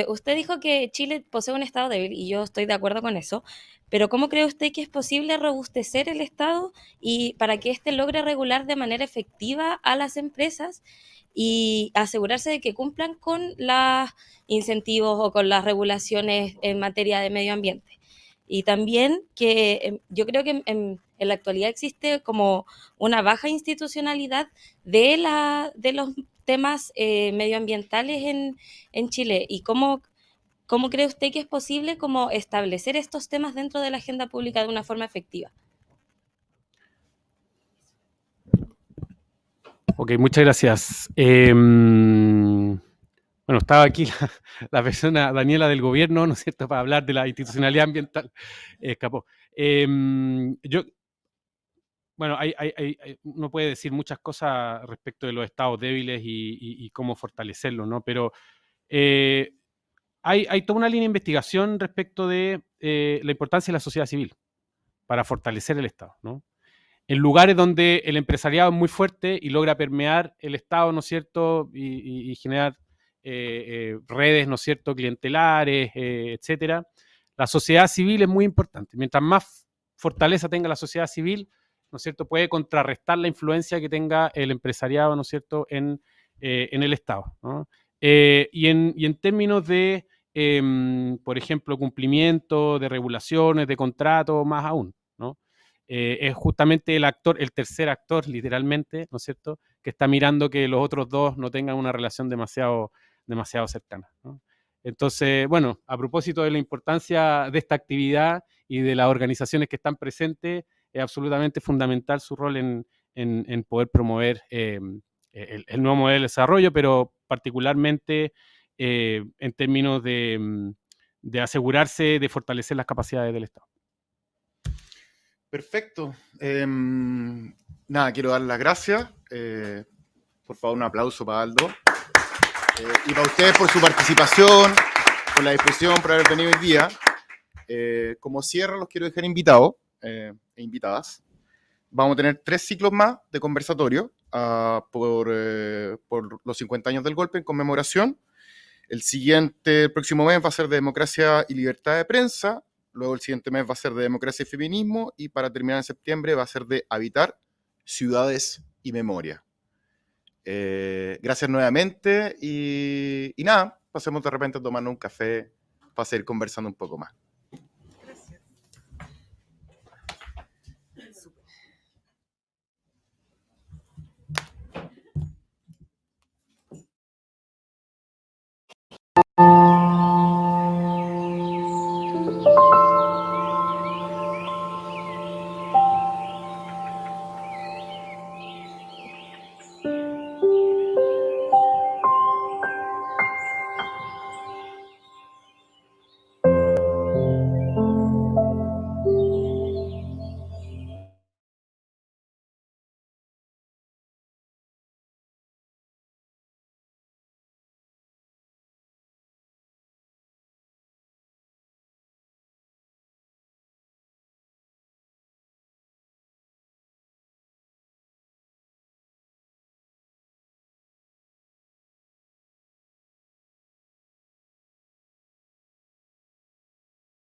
usted dijo que Chile posee un Estado débil y yo estoy de acuerdo con eso, pero ¿cómo cree usted que es posible robustecer el Estado y para que éste logre regular de manera efectiva a las empresas y asegurarse de que cumplan con los incentivos o con las regulaciones en materia de medio ambiente? Y también que yo creo que en la actualidad existe como una baja institucionalidad de los temas medioambientales en Chile. ¿Y cómo cree usted que es posible como establecer estos temas dentro de la agenda pública de una forma efectiva? Ok, muchas gracias. Bueno, Bueno, estaba aquí la persona, Daniela del gobierno, ¿no es cierto?, para hablar de la institucionalidad ambiental. Escapó. Bueno, uno puede decir muchas cosas respecto de los estados débiles y cómo fortalecerlos, ¿no? Pero hay toda una línea de investigación respecto de la importancia de la sociedad civil para fortalecer el Estado, ¿no? En lugares donde el empresariado es muy fuerte y logra permear el Estado, ¿no es cierto?, y generar redes, ¿no es cierto?, clientelares, etcétera. La sociedad civil es muy importante. Mientras más fortaleza tenga la sociedad civil, ¿no es cierto?, puede contrarrestar la influencia que tenga el empresariado, ¿no es cierto?, en el Estado, ¿no? Y en términos de, por ejemplo, cumplimiento de regulaciones, de contratos, más aún, ¿no? Es justamente el actor, el tercer actor, literalmente, ¿no es cierto?, que está mirando que los otros dos no tengan una relación demasiado cercana, ¿no? Entonces, bueno, a propósito de la importancia de esta actividad y de las organizaciones que están presentes, es absolutamente fundamental su rol en poder promover el nuevo modelo de desarrollo, pero particularmente en términos de asegurarse de fortalecer las capacidades del Estado. Perfecto. Nada, quiero dar las gracias. Por favor, un aplauso para Aldo. Y para ustedes por su participación, por la disposición, por haber venido hoy día. Como cierre, los quiero dejar invitados e invitadas. Vamos a tener 3 ciclos más de conversatorio por los 50 años del golpe en conmemoración. El próximo mes va a ser de democracia y libertad de prensa. Luego el siguiente mes va a ser de democracia y feminismo. Y para terminar en septiembre va a ser de habitar, ciudades y memoria. Gracias nuevamente y nada, pasemos de repente a tomarnos un café para seguir conversando un poco más.